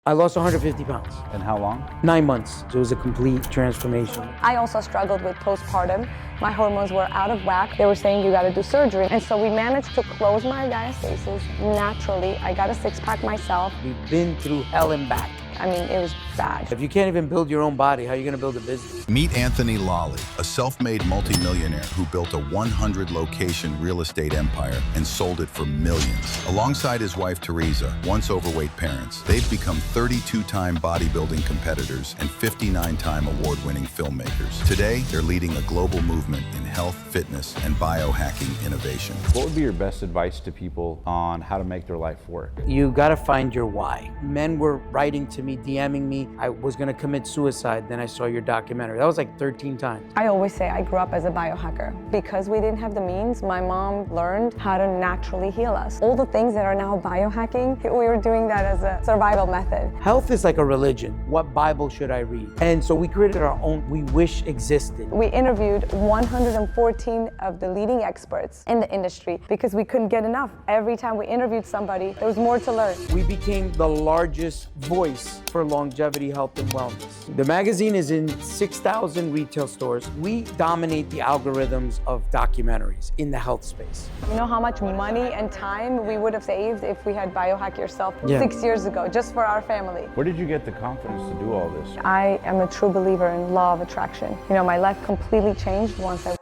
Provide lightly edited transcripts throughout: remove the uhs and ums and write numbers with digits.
I lost 150 pounds. In how long? 9 months. It was a complete transformation. I also struggled with postpartum. My hormones were out of whack. They were saying you gotta do surgery. And so we managed to close my diastasis naturally. I got a six-pack myself. We've been through hell and back. I mean, it was bad. If you can't even build your own body, how are you gonna build a business? Meet Anthony Lolli, a self-made multimillionaire who built a 100-location real estate empire and sold it for millions. Alongside his wife, Tereza, once overweight parents, they've become 32-time bodybuilding competitors and 59-time award-winning filmmakers. Today, they're leading a global movement in health, fitness, and biohacking innovation. What would be your best advice to people on how to make their life work? You gotta find your why. Men were writing to me, DMing me, I was gonna commit suicide, then I saw your documentary. That was like 13 times. I always say I grew up as a biohacker. Because we didn't have the means, my mom learned how to naturally heal us. All the things that are now biohacking, we were doing that as a survival method. Health is like a religion. What Bible should I read? And so we created our own, we wish existed. We interviewed 114 of the leading experts in the industry because we couldn't get enough. Every time we interviewed somebody, there was more to learn. We became the largest voice for longevity, health, and wellness. The magazine is in 6,000 retail stores. We dominate the algorithms of documentaries in the health space. You know how much money and time we would have saved if we had Biohack Yourself 6 years ago, just for our family. Where did you get the confidence to do all this? I am a true believer in law of attraction. You know, my life completely changed once I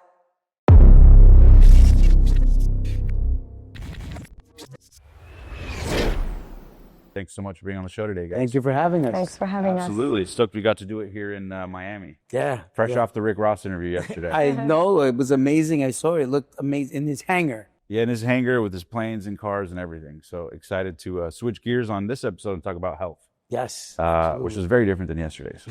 Thanks so much for being on the show today, guys. Thank you for having us. Thanks for having us. Absolutely. Stoked we got to do it here in Miami. Yeah. Fresh off the Rick Ross interview yesterday. I know, it was amazing. I saw it. It looked amazing in his hangar. Yeah, in his hangar with his planes and cars and everything. So excited to switch gears on this episode and talk about health. Yes. Which is very different than yesterday's.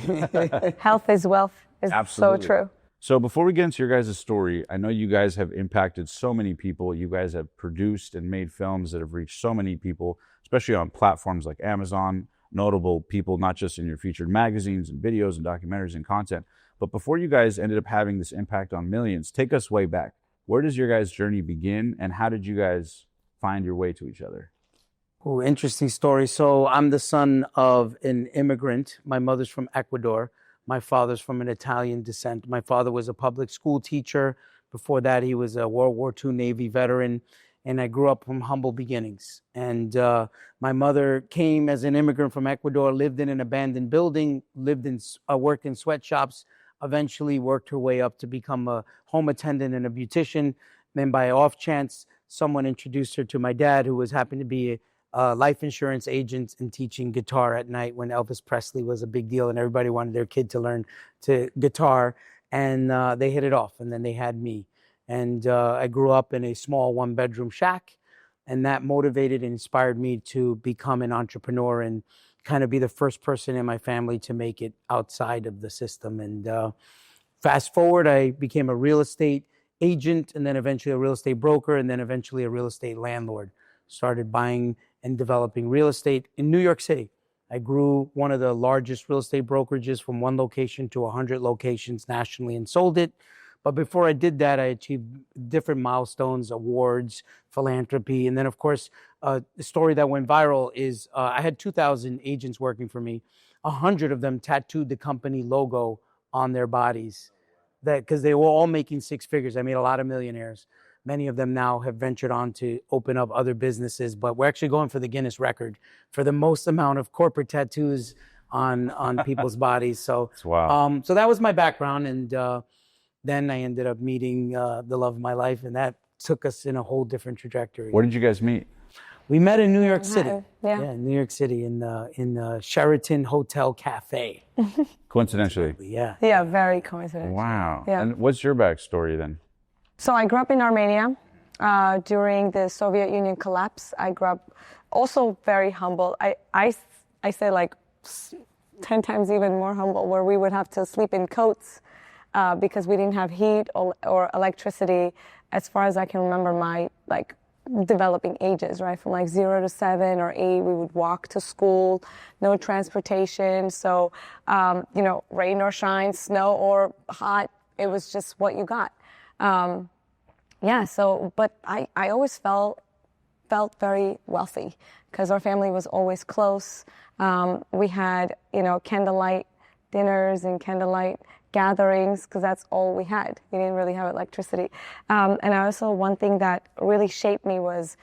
Health is wealth is Absolutely. so true. So before we get into your guys' story, I know you guys have impacted so many people. You guys have produced and made films that have reached so many people, especially on platforms like Amazon, notable people, not just in your featured magazines and videos and documentaries and content. But before you guys ended up having this impact on millions, take us way back. Where does your guys' journey begin, and how did you guys find your way to each other? Oh, interesting story. So I'm the son of an immigrant. My mother's from Ecuador. My father's from an Italian descent. My father was a public school teacher. Before that, he was a World War II Navy veteran. And I grew up from humble beginnings. And my mother came as an immigrant from Ecuador, lived in an abandoned building, worked in sweatshops, eventually worked her way up to become a home attendant and a beautician. Then by off chance, someone introduced her to my dad, who happened to be a life insurance agent and teaching guitar at night when Elvis Presley was a big deal and everybody wanted their kid to learn guitar. And they hit it off, and then they had me. And I grew up in a small one-bedroom shack, and that motivated and inspired me to become an entrepreneur and kind of be the first person in my family to make it outside of the system. And fast forward, I became a real estate agent, and then eventually a real estate broker, and then eventually a real estate landlord. Started buying and developing real estate in New York City. I grew one of the largest real estate brokerages from 1 location to 100 locations nationally and sold it. But before I did that, I achieved different milestones, awards, philanthropy. And then, of course, the story that went viral is I had 2,000 agents working for me. 100 of them tattooed the company logo on their bodies because they were all making 6 figures. I made a lot of millionaires. Many of them now have ventured on to open up other businesses. But we're actually going for the Guinness record for the most amount of corporate tattoos on people's bodies. So, wow. So that was my background. And then I ended up meeting the love of my life, and that took us in a whole different trajectory. Where did you guys meet? We met in New York City. Yeah, New York City in Sheraton Hotel Cafe. Coincidentally. Yeah. Yeah, very coincidental. Wow. Yeah. And what's your backstory then? So I grew up in Armenia during the Soviet Union collapse. I grew up also very humble. I say like 10 times even more humble, where we would have to sleep in coats because we didn't have heat or electricity. As far as I can remember, my developing ages, right? From 0 to 7 or 8, we would walk to school, no transportation. So, rain or shine, snow or hot, it was just what you got. But I always felt felt very wealthy because our family was always close. We had, candlelight dinners and candlelight gatherings because that's all we had. We didn't really have electricity. And also one thing that really shaped me was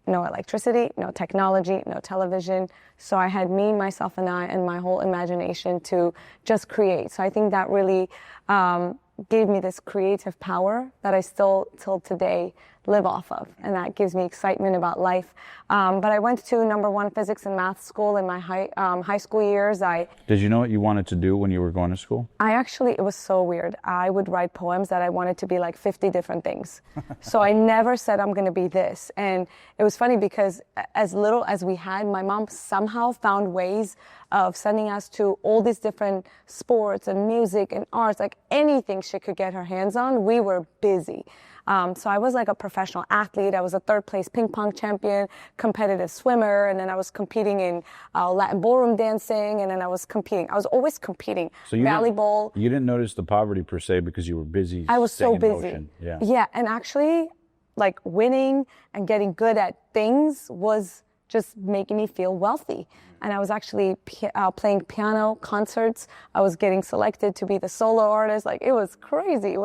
no electricity, no technology, no television. So I had me, myself, and I, and my whole imagination to just create. So I think that really gave me this creative power that I still, till today, live off of. And that gives me excitement about life. But I went to #1 physics and math school in my high school years. Did you know what you wanted to do when you were going to school? It was so weird. I would write poems that I wanted to be like 50 different things. So I never said I'm going to be this. And it was funny because as little as we had, my mom somehow found ways of sending us to all these different sports and music and arts, like anything she could get her hands on. We were busy. So I was like a professional athlete. I was a 3rd place ping pong champion, competitive swimmer, and then I was competing in Latin ballroom dancing, and then I was always competing. So volleyball. You didn't notice the poverty per se because you were busy. I was so busy. Motion. Yeah. Yeah, and actually, like winning and getting good at things was just making me feel wealthy. And I was actually playing piano concerts. I was getting selected to be the solo artist. Like, it was crazy.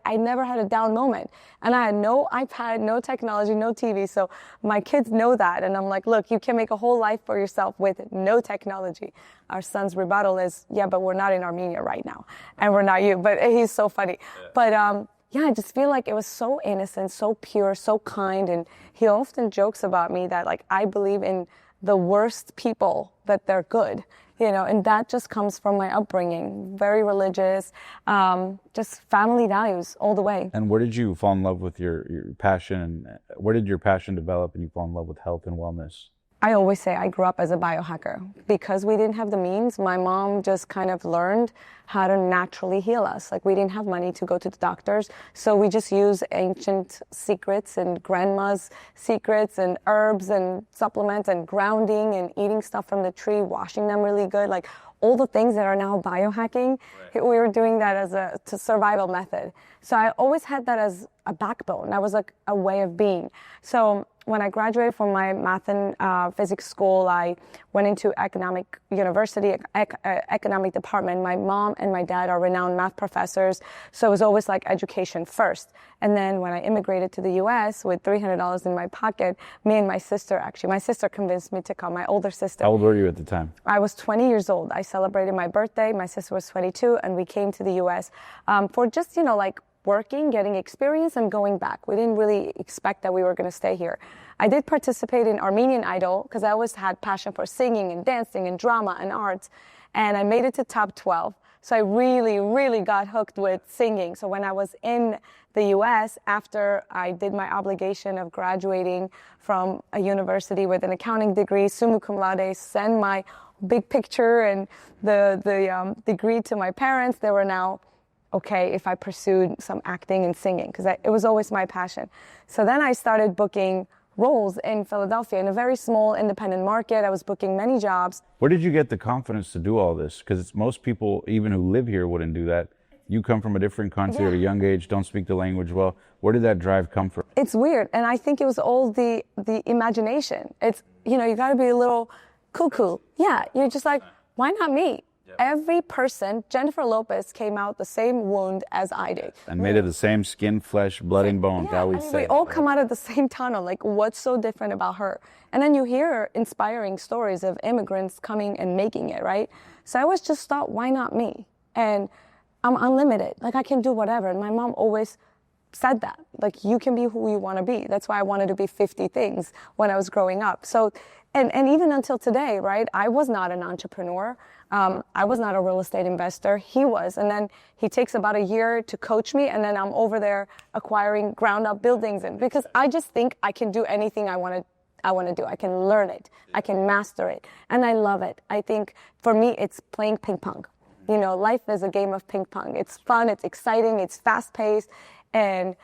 I never had a down moment. And I had no iPad, no technology, no TV. So my kids know that. And I'm like, look, you can make a whole life for yourself with no technology. Our son's rebuttal is, yeah, but we're not in Armenia right now. And we're not you. But he's so funny. Yeah. But I just feel like it was so innocent, so pure, so kind. And he often jokes about me that, like, I believe in the worst people, that they're good, and that just comes from my upbringing. Very religious, just family values all the way. And where did you fall in love with your passion? And where did your passion develop and you fall in love with health and wellness? I always say I grew up as a biohacker. Because we didn't have the means, my mom just kind of learned how to naturally heal us. Like, we didn't have money to go to the doctors, so we just use ancient secrets and grandma's secrets and herbs and supplements and grounding and eating stuff from the tree, washing them really good. Like, all the things that are now biohacking, right. We were doing that as a survival method. So I always had that as a backbone. That was like a way of being. So when I graduated from my math and physics school, I went into economic university, economic department. My mom and my dad are renowned math professors, so it was always like education first. And then when I immigrated to the U.S. with $300 in my pocket, me and my sister convinced me to come, my older sister. How old were you at the time? I was 20 years old. I celebrated my birthday. My sister was 22, and we came to the U.S. For just, like, working, getting experience, and going back. We didn't really expect that we were going to stay here. I did participate in Armenian Idol because I always had passion for singing and dancing and drama and arts, and I made it to top 12. So I really, really got hooked with singing. So when I was in the U.S., after I did my obligation of graduating from a university with an accounting degree, summa cum laude, send my big picture and the degree to my parents, they were now okay if I pursued some acting and singing, because it was always my passion. So then I started booking roles in Philadelphia in a very small independent market. I was booking many jobs. Where did you get the confidence to do all this? Because most people, even who live here, wouldn't do that. You come from a different country at a young age, don't speak the language well. Where did that drive come from? It's weird, and I think it was all the imagination. It's, you got to be a little cuckoo. Yeah, you're just like, why not me? Every person, Jennifer Lopez came out the same wound as I did. And made of the same skin, flesh, blood, and bone, that we say. We all come out of the same tunnel. Like, what's so different about her? And then you hear inspiring stories of immigrants coming and making it, right? So I always just thought, why not me? And I'm unlimited. Like, I can do whatever. And my mom always said that. Like, you can be who you want to be. That's why I wanted to be 50 things when I was growing up. So, and even until today, right? I was not an entrepreneur. I was not a real estate investor. He was. And then he takes about a year to coach me. And then I'm over there acquiring ground up buildings. And because I just think I can do anything I want to do. I can learn it. I can master it. And I love it. I think for me, it's playing ping pong. Life is a game of ping pong. It's fun. It's exciting. It's fast paced. And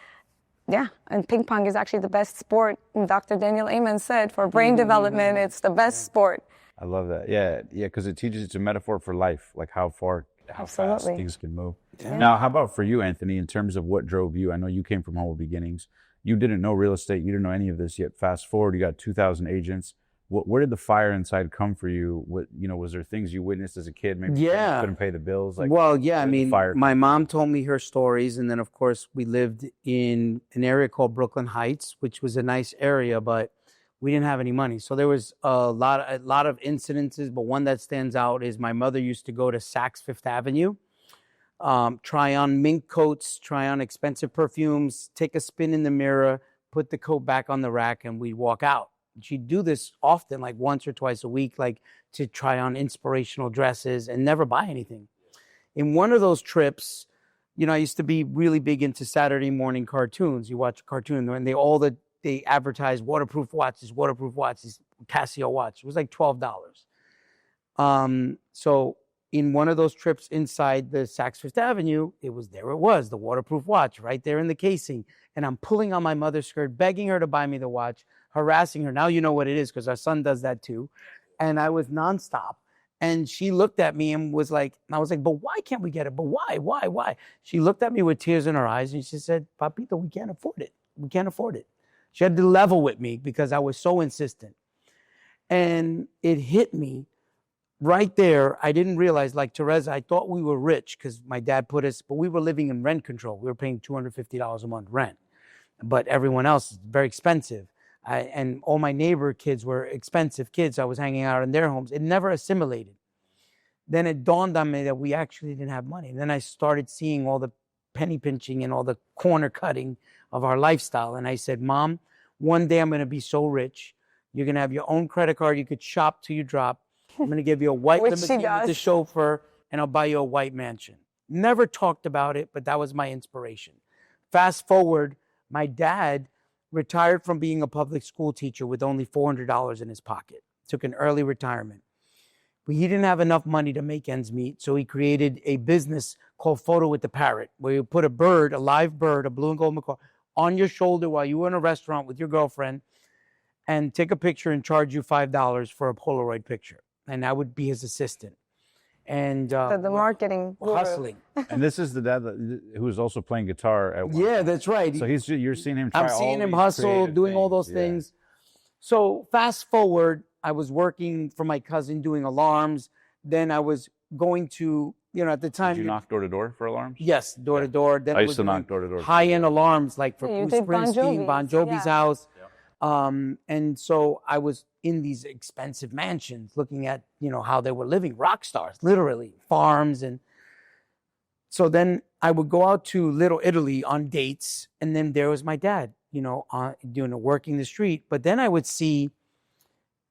ping pong is actually the best sport. Dr. Daniel Amen said for brain development, it's the best sport. I love that. Yeah, because it teaches, it's a metaphor for life, like how fast things can move. Yeah. Now, how about for you, Anthony, in terms of what drove you? I know you came from humble beginnings. You didn't know real estate. You didn't know any of this yet. Fast forward, you got 2,000 agents. Where did the fire inside come for you? What, was there things you witnessed as a kid? Maybe you couldn't pay the bills. Like, well, yeah. I mean, my mom told me her stories, and then of course we lived in an area called Brooklyn Heights, which was a nice area, but we didn't have any money. So there was a lot of incidences, but one that stands out is my mother used to go to Saks Fifth Avenue, try on mink coats, try on expensive perfumes, take a spin in the mirror, put the coat back on the rack, and we'd walk out. She'd do this often, like once or twice a week, like to try on inspirational dresses and never buy anything. In one of those trips, I used to be really big into Saturday morning cartoons. You watch a cartoon and they advertise waterproof watches, Casio watch. It was like $12. So in one of those trips inside the Saks Fifth Avenue, it was the waterproof watch right there in the casing. And I'm pulling on my mother's skirt, begging her to buy me the watch, harassing her. Now you know what it is because our son does that too. And I was nonstop. And she looked at me and was like, and I was like, but why can't we get it? But why? She looked at me with tears in her eyes and she said, Papito, we can't afford it. We can't afford it. She had to level with me because I was so insistent. And it hit me right there. I didn't realize, like Tereza, I thought we were rich because my dad put us, but we were living in rent control. We were paying $250 a month rent. But everyone else is very expensive. And all my neighbor kids were expensive kids. I was hanging out in their homes. It never assimilated. Then it dawned on me that we actually didn't have money. And then I started seeing all the penny pinching and all the corner cutting of our lifestyle. And I said, Mom, one day I'm going to be so rich. You're going to have your own credit card. You could shop till you drop. I'm going to give you a white limousine with the chauffeur, and I'll buy you a white mansion. Never talked about it, but that was my inspiration. Fast forward, my dad retired from being a public school teacher with only $400 in his pocket. Took an early retirement. But he didn't have enough money to make ends meet, so he created a business called Photo with the Parrot, where you put a live bird, a blue and gold macaw, on your shoulder while you were in a restaurant with your girlfriend, and take a picture and charge you $5 for a Polaroid picture. And I would be his assistant. And the marketing hustling. And this is the dad who was also playing guitar at one Yeah, that's right. So you're seeing him try I'm seeing him hustle, doing all those things. So fast forward, I was working for my cousin doing alarms. Then I was going to, at the time. Did you knock door to door for alarms? Yes, door to door. Then I used to knock door to door. High-end alarms like for Bruce Springsteen, Bon Jovi's house. Yeah. And so I was in these expensive mansions looking at, how they were living, rock stars, literally, farms. And so then I would go out to Little Italy on dates. And then there was my dad, working the street. But then I would see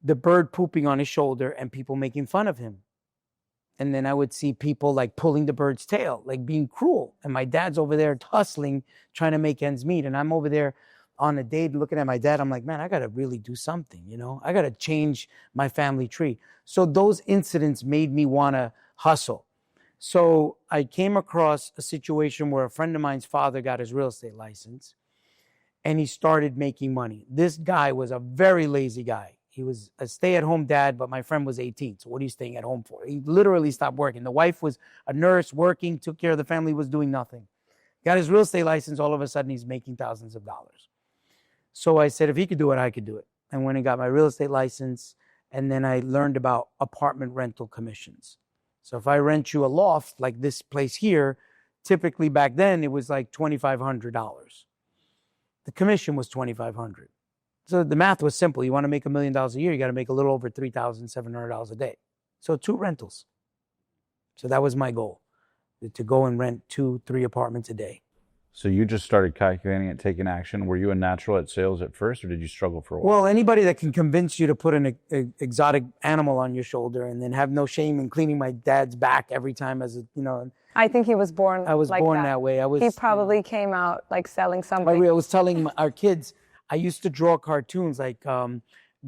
the bird pooping on his shoulder and people making fun of him. And then I would see people like pulling the bird's tail, like being cruel. And my dad's over there hustling, trying to make ends meet. And I'm over there on a date looking at my dad. I'm like, man, I got to really do something, I got to change my family tree. So those incidents made me want to hustle. So I came across a situation where a friend of mine's father got his real estate license and he started making money. This guy was a very lazy guy. He was a stay-at-home dad, but my friend was 18. So what are you staying at home for? He literally stopped working. The wife was a nurse working, took care of the family, was doing nothing. Got his real estate license. All of a sudden, he's making thousands of dollars. So I said, if he could do it, I could do it. I went and got my real estate license, and then I learned about apartment rental commissions. So if I rent you a loft like this place here, typically back then, it was like $2,500. The commission was $2,500. So the math was simple. You want to make $1 million a year, you got to make a little over $3,700 a day. So 2 rentals. So that was my goal, to go and rent 2-3 apartments a day. So you just started calculating it, taking action. Were you a natural at sales at first, or did you struggle for a while? Well, anybody that can convince you to put an exotic animal on your shoulder and then have no shame in cleaning my dad's back every time I think he was born I was like born that way. He probably came out like selling something. I was telling our kids, I used to draw cartoons, like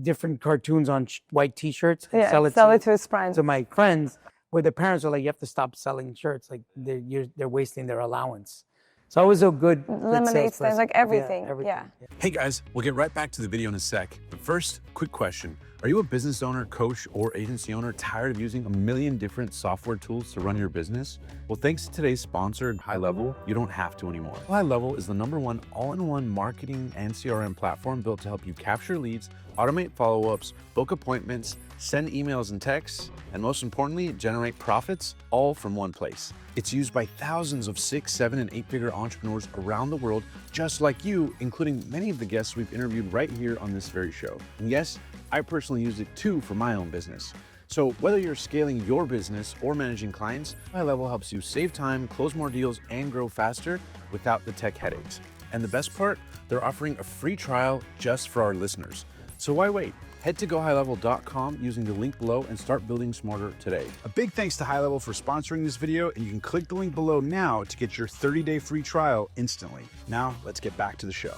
different cartoons on white T-shirts. And sell it to his friends. To my friends, where their parents are like, you have to stop selling shirts. Like they're wasting their allowance. So I was a good lemonade stands, like everything. Yeah. Hey guys, we'll get right back to the video in a sec. But first, quick question. Are you a business owner, coach, or agency owner tired of using a million different software tools to run your business? Well, thanks to today's sponsor, High Level, you don't have to anymore. High Level is the #1 all-in-one marketing and CRM platform built to help you capture leads, automate follow-ups, book appointments, send emails and texts, and most importantly, generate profits all from one place. It's used by thousands of 6, 7, and 8-figure entrepreneurs around the world, just like you, including many of the guests we've interviewed right here on this very show. And yes, I personally use it too for my own business. So whether you're scaling your business or managing clients, High Level helps you save time, close more deals, and grow faster without the tech headaches. And the best part, they're offering a free trial just for our listeners. So why wait? Head to gohighlevel.com using the link below and start building smarter today. A big thanks to High Level for sponsoring this video, and you can click the link below now to get your 30-day free trial instantly. Now, let's get back to the show.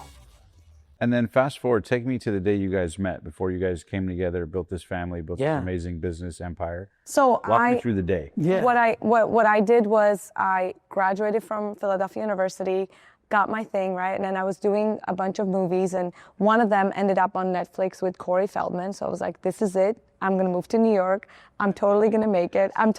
And then fast forward, take me to the day you guys met, before you guys came together, built this family, built this amazing business empire. So Walk me through the day. Yeah. What I did was I graduated from Philadelphia University, got my thing, right? And then I was doing a bunch of movies, and one of them ended up on Netflix with Corey Feldman. So I was like, this is it. I'm going to move to New York. I'm totally going to make it. And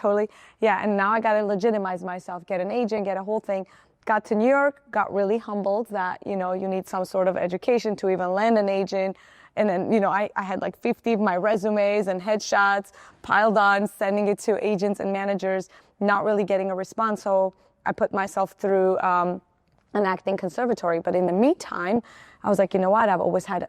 now I got to legitimize myself, get an agent, get a whole thing. Got to New York, got really humbled that, you need some sort of education to even land an agent. And then, I had like 50 of my resumes and headshots piled on, sending it to agents and managers, not really getting a response. So I put myself through an acting conservatory. But in the meantime, I was like, you know what? I've always had,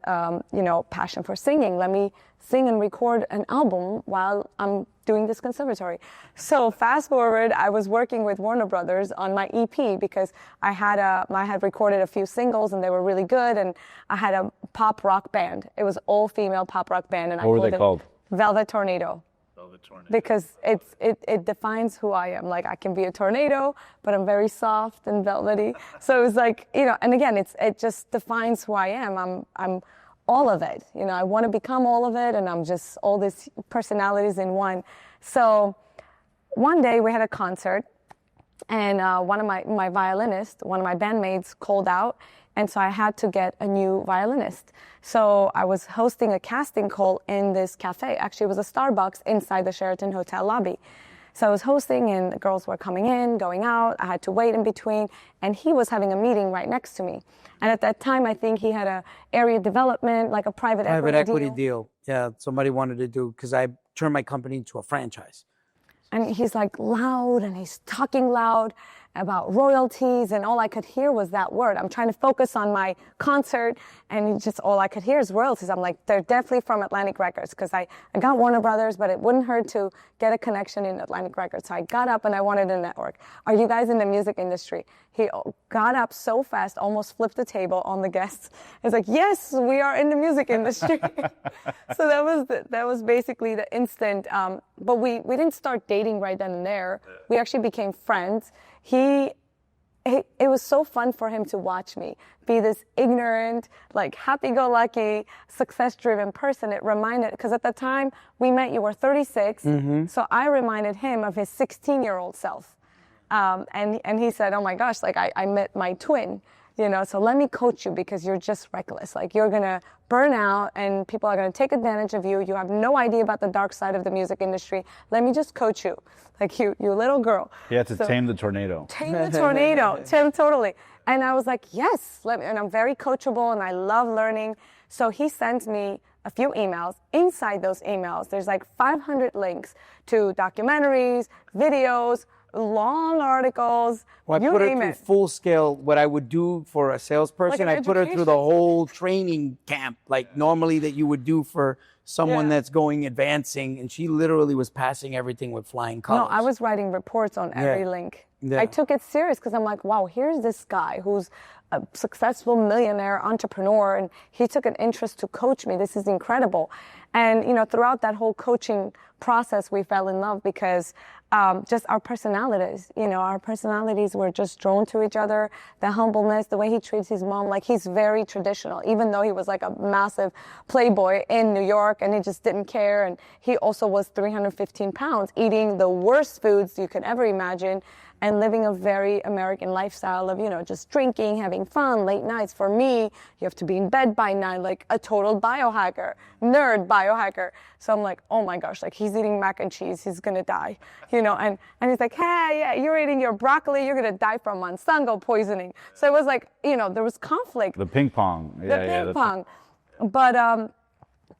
passion for singing. Let me sing and record an album while I'm doing this conservatory. So fast forward, I was working with Warner Brothers on my EP because I had recorded a few singles and they were really good. And I had a pop rock band. It was all female pop rock band. And What were they called? Velvet Tornado. Because it defines who I am. Like, I can be a tornado, but I'm very soft and velvety. So it was like, and again, it just defines who I am. I'm all of it. I want to become all of it, and I'm just all these personalities in one. So one day we had a concert, and one of my violinists, one of my bandmates called out, and so I had to get a new violinist. So I was hosting a casting call in this cafe. Actually, it was a Starbucks inside the Sheraton Hotel lobby. So I was hosting, and the girls were coming in, going out. I had to wait in between, and he was having a meeting right next to me. And at that time, I think he had a area development, like a private equity deal. Yeah, somebody wanted to do, because I turned my company into a franchise. And he's like loud, and he's talking loud about royalties, and all I could hear was that word. I'm trying to focus on my concert, and just all I could hear is royalties. I'm like, they're definitely from Atlantic Records, because I got Warner Brothers, but it wouldn't hurt to get a connection in Atlantic Records. So I got up and I wanted a network. Are you guys in the music industry? He got up so fast, almost flipped the table on the guests. He's like, yes, we are in the music industry. So that was basically the instant. But we didn't start dating right then and there. We actually became friends. It was so fun for him to watch me be this ignorant, like happy-go-lucky, success-driven person. It reminded, because at the time we met, you were 36. Mm-hmm. So I reminded him of his 16-year-old self. And he said, oh my gosh, like I met my twin, so let me coach you because you're just reckless. Like, you're going to burn out and people are going to take advantage of you. You have no idea about the dark side of the music industry. Let me just coach you. Like, you little girl. He had to tame the tornado. Tame the tornado. Totally. And I was like, yes, and I'm very coachable and I love learning. So he sends me a few emails. Inside those emails, there's like 500 links to documentaries, videos, long articles. Well, I put her through full scale. What I would do for a salesperson, like I put her through the whole training camp, like normally that you would do for someone that's advancing, and she literally was passing everything with flying colors. No, I was writing reports on every link. Yeah. I took it serious because I'm like, wow, here's this guy who's a successful millionaire entrepreneur, and he took an interest to coach me. This is incredible. And, throughout that whole coaching process, we fell in love because just our personalities, our personalities were just drawn to each other. The humbleness, the way he treats his mom, like he's very traditional, even though he was like a massive playboy in New York. York, and he just didn't care. And he also was 315 pounds, eating the worst foods you could ever imagine, and living a very American lifestyle of, just drinking, having fun, late nights. For me, you have to be in bed by 9, like a total biohacker, nerd biohacker. So I'm like, oh my gosh, like he's eating mac and cheese, he's gonna die, and he's like, hey, yeah, you're eating your broccoli, you're gonna die from Monsanto poisoning. So it was like, there was conflict. The ping pong. Ping pong.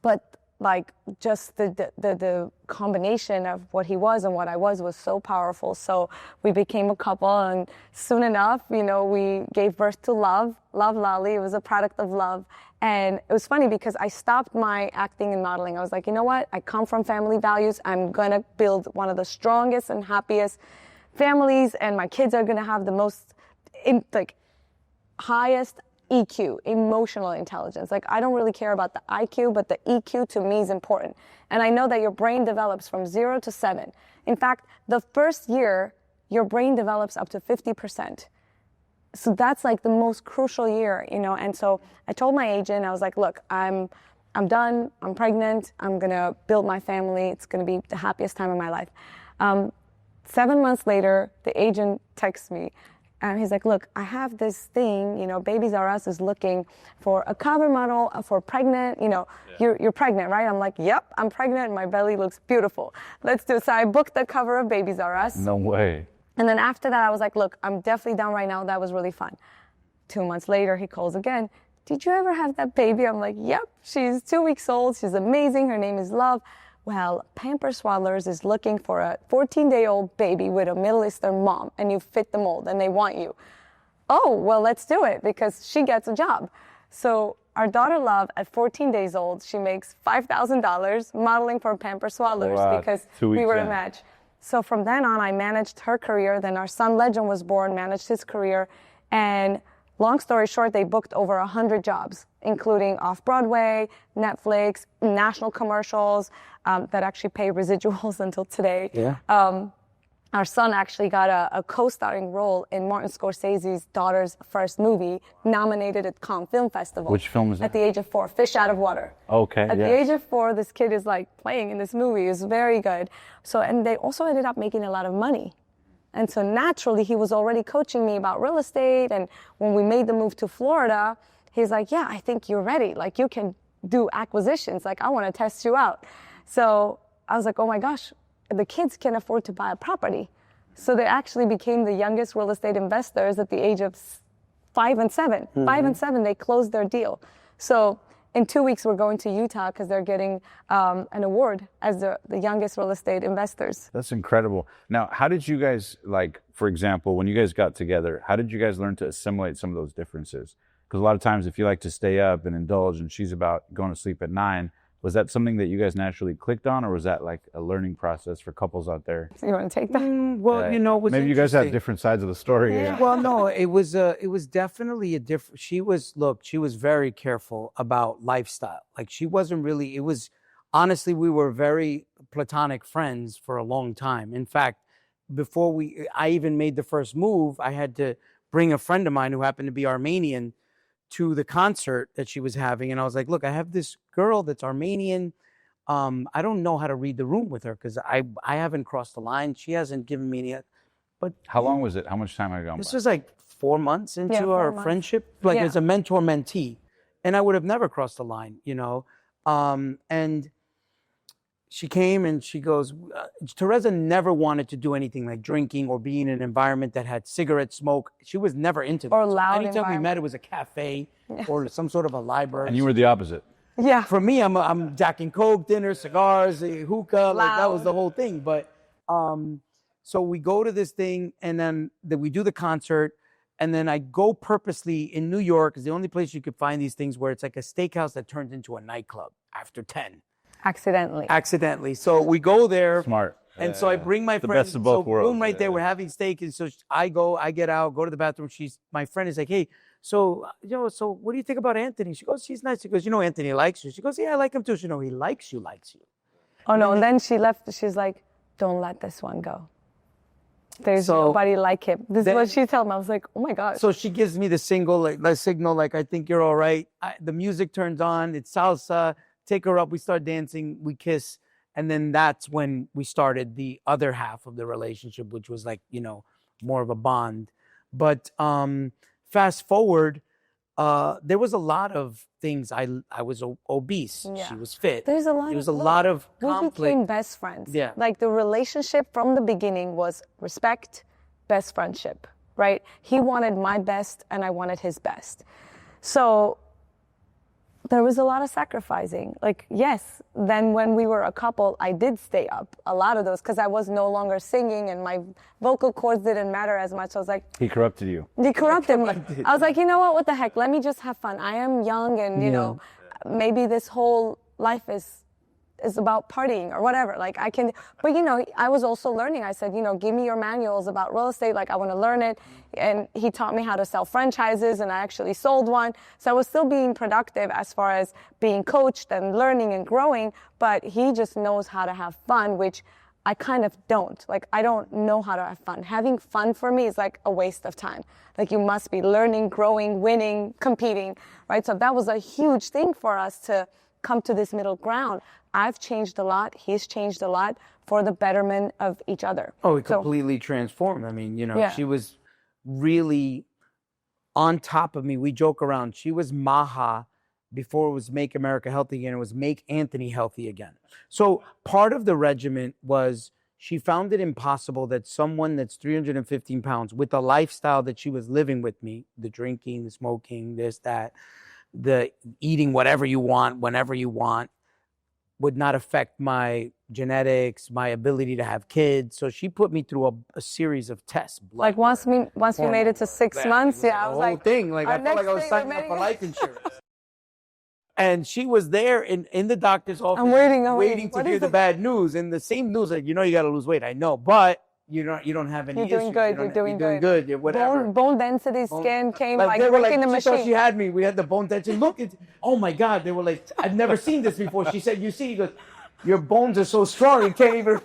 But like just the combination of what he was and what I was so powerful. So we became a couple, and soon enough, we gave birth to Love Lolli. It was a product of love. And it was funny because I stopped my acting and modeling. I was like, you know what? I come from family values. I'm going to build one of the strongest and happiest families, and my kids are going to have the most, highest EQ, emotional intelligence. Like, I don't really care about the IQ, but the EQ to me is important. And I know that your brain develops from 0 to 7. In fact, the first year, your brain develops up to 50%. So that's like the most crucial year, And so I told my agent, I was like, look, I'm done. I'm pregnant. I'm going to build my family. It's going to be the happiest time of my life. 7 months later, the agent texts me. And he's like, look, I have this thing, Babies R Us is looking for a cover model for pregnant, you're pregnant, right? I'm like, yep, I'm pregnant. My belly looks beautiful. Let's do it. So I booked the cover of Babies R Us. No way. And then after that, I was like, look, I'm definitely down right now. That was really fun. 2 months later, he calls again. Did you ever have that baby? I'm like, yep, she's 2 weeks old. She's amazing. Her name is Love. Well, Pampers Swaddlers is looking for a 14-day-old baby with a Middle Eastern mom, and you fit the mold, and they want you. Oh, well, let's do it, because she gets a job. So our daughter Love, at 14 days old, she makes $5,000 modeling for Pampers Swaddlers because we were a match. So from then on, I managed her career. Then our son Legend was born, managed his career, and long story short, they booked over 100 jobs, including off-Broadway, Netflix, national commercials that actually pay residuals until today. Yeah. Our son actually got a co-starring role in Martin Scorsese's daughter's first movie, nominated at Cannes Film Festival. Which film is that? At the age of 4, Fish Out of Water. Okay, At the age of 4, this kid is like playing in this movie. It's very good. So, and they also ended up making a lot of money. And so naturally, he was already coaching me about real estate. And when we made the move to Florida, he's like, yeah, I think you're ready. Like, you can do acquisitions. Like, I want to test you out. So I was like, oh my gosh, the kids can afford to buy a property. So they actually became the youngest real estate investors at the age of 5 and 7. Mm-hmm. 5 and 7, they closed their deal. So in 2 weeks, we're going to Utah because they're getting an award as the youngest real estate investors. That's incredible. Now, how did you guys, like, for example, when you guys got together, how did you guys learn to assimilate some of those differences? Because a lot of times if you like to stay up and indulge and she's about going to sleep at 9, was that something that you guys naturally clicked on, or was that like a learning process for couples out there? You want to take that? Well, Yeah. it was Maybe you guys have different sides of the story. Yeah. Well, no, it was definitely a different. She was very careful about lifestyle. Like, she wasn't really. It was honestly, we were very platonic friends for a long time. In fact, before I even made the first move, I had to bring a friend of mine who happened to be Armenian to the concert that she was having, and I was like, look, I have this girl that's Armenian. I don't know how to read the room with her because I haven't crossed the line. She hasn't given me any. But How long was it? How much time had gone this by? was like 4 months into 4 our months. friendship, like Yeah. as a mentor-mentee, and I would have never crossed the line, and she came and she goes, Tereza never wanted to do anything like drinking or be in an environment that had cigarette smoke. She was never into Or this. loud Anytime we met, environment. it was a cafe or some sort of a library. And you were the opposite. Yeah. For me, I'm Jack and Coke, dinner, cigars, hookah, like that was Loud. the whole thing. But so we go to this thing, and then we do the concert, and then I go purposely in New York, is the only place you could find these things where it's like a steakhouse that turns into a nightclub after 10. Accidentally. So we go there. Smart. And so I bring my The friend. best of both so worlds. boom, right there, we're having steak. And so I get out, go to the bathroom. My friend is like, hey, so what do you think about Anthony? She goes, she's nice. She goes, Anthony likes you. She goes, yeah, I like him too. She he likes you. Oh no, and then she left. She's like, don't let this one go. There's nobody like him. This is what she told me. I was like, oh my gosh. So she gives me the signal, like I think you're all right. The music turns on. It's salsa. take her up. We start dancing. We kiss. And then that's when we started the other half of the relationship, which was like, you know, more of a bond. But fast forward, there was a lot of things. I was obese. Yeah. She was fit. There's a lot. There was a lot of conflict. We became best friends. Yeah. Like the relationship from the beginning was respect, best friendship, right? He wanted my best and I wanted his best. So there was a lot of sacrificing. Like, yes, then when we were a couple, I did stay up a lot of those because I was no longer singing and my vocal cords didn't matter as much. I was like, He corrupted you. he corrupted me. I was like, you know what the heck? Let me just have fun. I am young and, you know, maybe this whole life is about partying or whatever. Like I can, but you know, I was also learning. I said, you know, give me your manuals about real estate. Like I want to learn it. And he taught me how to sell franchises and I actually sold one. So I was still being productive as far as being coached and learning and growing, but he just knows how to have fun, which I kind of don't. Like I don't know how to have fun. Having fun for me is like a waste of time. Like you must be learning, growing, winning, competing, right? So that was a huge thing for us to come to this middle ground. I've changed a lot. He's changed a lot for the betterment of each other. Oh, it completely transformed. I mean, you know, Yeah. she was really on top of me. We joke around. She was Maha before it was Make America Healthy Again. It was Make Anthony Healthy Again. So part of the regimen was she found it impossible that someone that's 315 pounds with the lifestyle that she was living with me, the drinking, the smoking, this, that, the eating whatever you want, whenever you want, would not affect my genetics, my ability to have kids. So she put me through a series of tests. Like once we made it to 6 months, yeah, I was like, thing. Like I felt like I was signing up for life insurance. And she was there in the doctor's office, I'm waiting to hear the bad news. And the same news, like, you know, you got to lose weight. I know, but you don't have any You're doing issues. good. You're doing good. Whatever. Bone density scan came like they were working the she machine. thought she had me. We had the bone density. Look, oh my God. They were like, I've never seen this before. She said, you see, your bones are so strong, you can't even.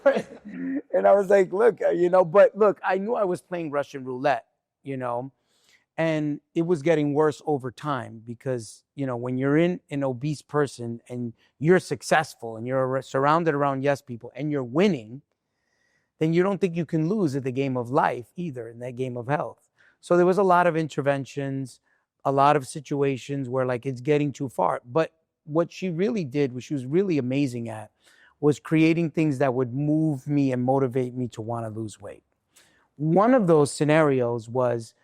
And I was like, look, you know, but look, I knew I was playing Russian roulette, you know, and it was getting worse over time because, you know, when you're in an obese person and you're successful and you're surrounded around yes people and you're winning, then you don't think you can lose at the game of life either, in that game of health. So there was a lot of interventions, a lot of situations where like it's getting too far. But what she really did, what she was really amazing at, was creating things that would move me and motivate me to want to lose weight. One of those scenarios was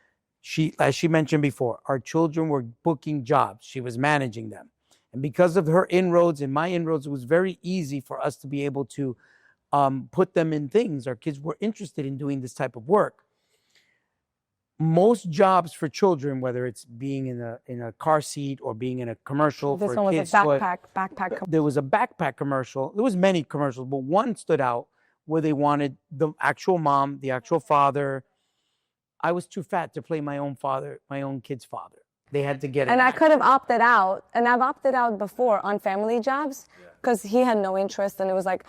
as she mentioned before, our children were booking jobs. She was managing them. And because of her inroads and my inroads, it was very easy for us to be able to put them in things. Our kids were interested in doing this type of work. Most jobs for children, whether it's being in a car seat or being in a commercial This for one kids. was a backpack. There was a backpack commercial. There was many commercials, but one stood out where they wanted the actual mom, the actual father. I was too fat to play my own father, my own kid's father. They had to get it. And I could have opted out, and I've opted out before on family jobs because he had no interest, and it was like,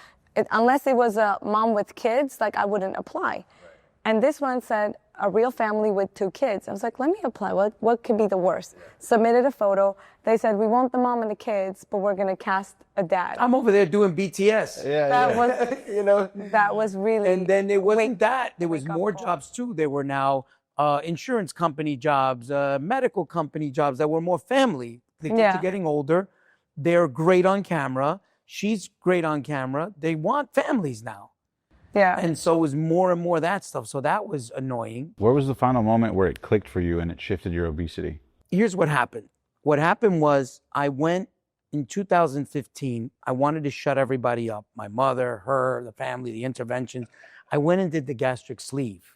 unless it was a mom with kids, like I wouldn't apply. Right. And this one said a real family with 2 kids. I was like, let me apply. What could be the worst? Yeah. Submitted a photo. They said, we want the mom and the kids, but we're going to cast a dad. I'm over there doing BTS. That was, you know, that was really. And then there wasn't that. There was more jobs too. There were now insurance company jobs, medical company jobs that were more family. The kids are getting older. They're great on camera. She's great on camera. They want families now. Yeah. And so it was more and more of that stuff. So that was annoying. Where was the final moment where it clicked for you and it shifted your obesity? Here's what happened. What happened was I went in 2015. I wanted to shut everybody up. My mother, her, the family, the interventions. I went and did the gastric sleeve.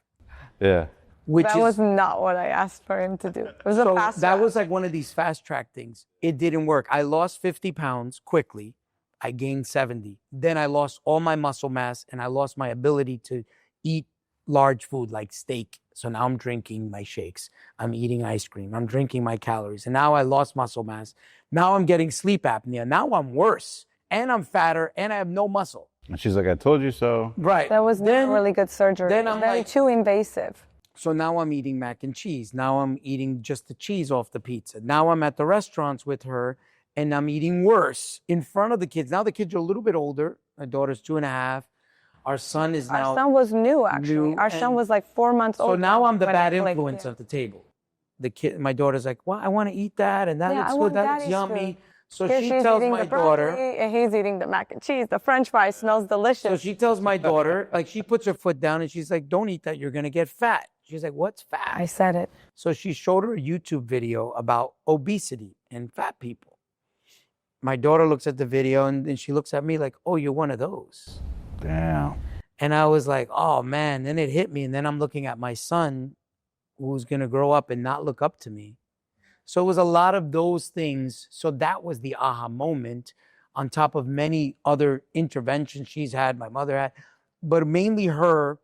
Yeah. That was not what I asked for him to do. It was a fast track. That was like one of these fast track things. It didn't work. I lost 50 pounds quickly. I gained 70. Then I lost all my muscle mass and I lost my ability to eat large food like steak. So now I'm drinking my shakes. I'm eating ice cream. I'm drinking my calories. And now I lost muscle mass. Now I'm getting sleep apnea. Now I'm worse and I'm fatter and I have no muscle. And she's like, I told you so. Right. That was then, really good surgery. Then I'm very like, too invasive. So now I'm eating mac and cheese. Now I'm eating just the cheese off the pizza. Now I'm at the restaurants with her and I'm eating worse in front of the kids. Now the kids are a little bit older. My daughter's 2.5. Our son is now. Our son was new, actually. new, Our son and was like 4 months old. So now I'm the when bad it clicked, influence yeah. of the table. The kid, my daughter's like, well, I want to eat that, and that Yeah, I looks good, want that looks daddy's yummy. food. So Here she she's tells eating my the broccoli, daughter. and he's eating the mac and cheese. The French fries smells delicious. So she tells my daughter, like she puts her foot down and she's like, don't eat that, you're gonna get fat. She's like, what's fat? I said it. So she showed her a YouTube video about obesity and fat people. My daughter looks at the video and then she looks at me like, oh, you're one of those. Damn. And I was like, oh man, then it hit me. And then I'm looking at my son who's gonna grow up and not look up to me. So it was a lot of those things. So that was the aha moment on top of many other interventions she's had, my mother had, but mainly her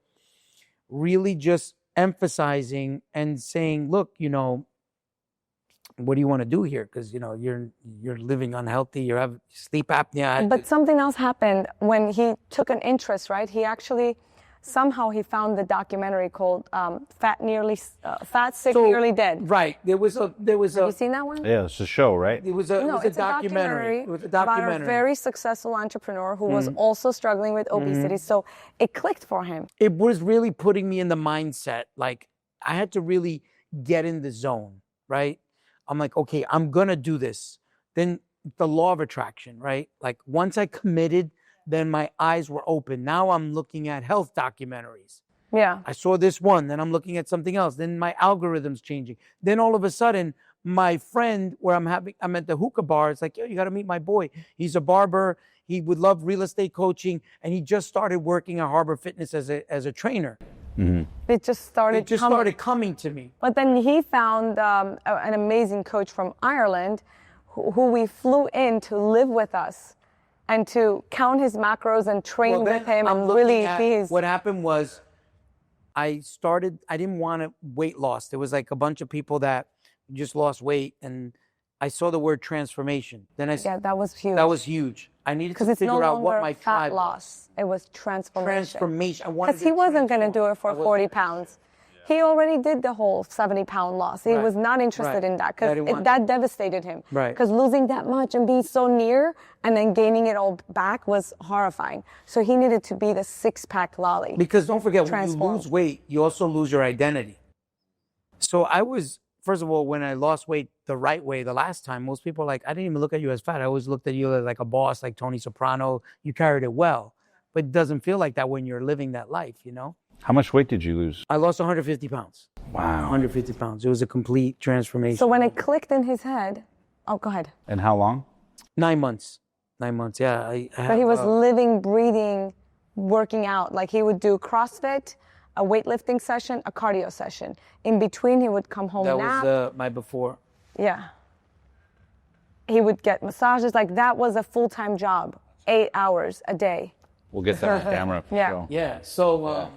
really just emphasizing and saying, look, you know, what do you want to do here? Because, you know, you're living unhealthy, you have sleep apnea. But something else happened when he took an interest, right? He actually, somehow he found the documentary called Fat, Sick, So- Nearly Dead. Right. There was Have you seen that one? Yeah, it's a show, right? it was a It's documentary. It was a about documentary. a very successful entrepreneur who was also struggling with obesity. So it clicked for him. It was really putting me in the mindset. Like I had to really get in the zone, right? I'm like, okay, I'm gonna do this. Then the law of attraction, right? Like once I committed, then my eyes were open. Now I'm looking at health documentaries. Yeah. I saw this one, then I'm looking at something else. Then my algorithm's changing. Then all of a sudden, my friend where I'm at the hookah bar, it's like, yo, you got to meet my boy. He's a barber. He would love real estate coaching. And he just started working at Harbor Fitness as a trainer. It just started It just coming. started coming to me. But then he found an amazing coach from Ireland who we flew in to live with us and to count his macros and train with him I'm and looking really at be his. what happened was I didn't want to weight loss. There was like a bunch of people that just lost weight and I saw the word transformation. Then Yeah, that was huge. that was huge. I needed because to it's no figure out longer what my fat tribe loss. It was transformation. transformation. I wanted Because he to wasn't going to transform. do it for I wasn't- 40 pounds. He already did the whole 70-pound loss. He Right. was not interested Right. in that That he because wanted- that devastated him. Right. Because losing that much and being so near and then gaining it all back was horrifying. So he needed to be the six-pack lolly. Because don't forget, when you Transform. lose weight, you also lose your identity. So I was, first of all, when I lost weight the right way the last time, most people are like, I didn't even look at you as fat. I always looked at you as like a boss, like Tony Soprano. You carried it well. But it doesn't feel like that when you're living that life, you know? How much weight did you lose? I lost 150 pounds. Wow. 150 pounds. It was a complete transformation. So when it clicked in his head, oh, go ahead. And how long? 9 months. 9 months, yeah. I But he was living, breathing, working out. Like he would do CrossFit, a weightlifting session, a cardio session. In between, he would come home that nap. was my before. Yeah. He would get massages. Like that was a full-time job, 8 hours a day. We'll get that on camera. For Yeah. sure. Yeah, so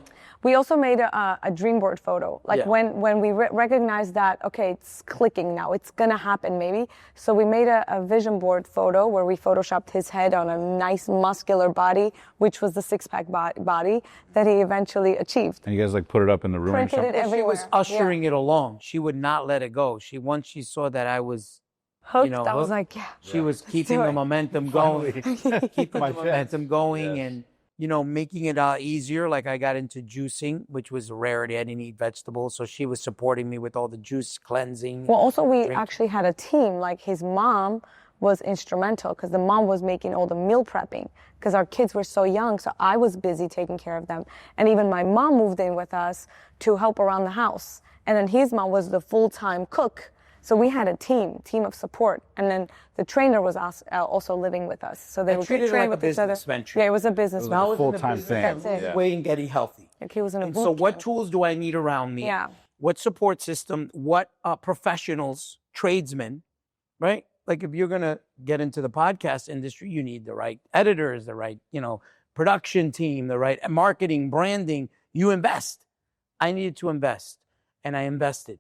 We also made a dream board photo. Like Yeah. when we recognized that, okay, it's clicking now, it's gonna happen maybe. So we made a vision board photo where we photoshopped his head on a nice muscular body, which was the six-pack body that he eventually achieved. And you guys like put it up in the room or Printed something? it she was everywhere. ushering it along. She would not let it go. Once she saw that I was Hooked, I was hooked, like, yeah. she was keeping do the it. momentum going, keeping My the chest. momentum going, and making it easier. Like I got into juicing, which was a rarity. I didn't eat vegetables, so she was supporting me with all the juice cleansing. Well, also we actually had a team. Like his mom was instrumental because the mom was making all the meal prepping because our kids were so young. So I was busy taking care of them. And even my mom moved in with us to help around the house. And then his mom was the full-time cook. So we had a team of support. And then the trainer was also living with us. So they I would treated it train like a with each other. business venture. Yeah, it was a business Now venture. full-time thing. That's it. Yeah. Way in getting healthy. Like he was in a And boot so what camp. tools do I need around me? Yeah. What support system? What professionals, tradesmen, right? Like if you're going to get into the podcast industry, you need the right editors, the right, production team, the right marketing, branding. You invest. I needed to invest, and I invested.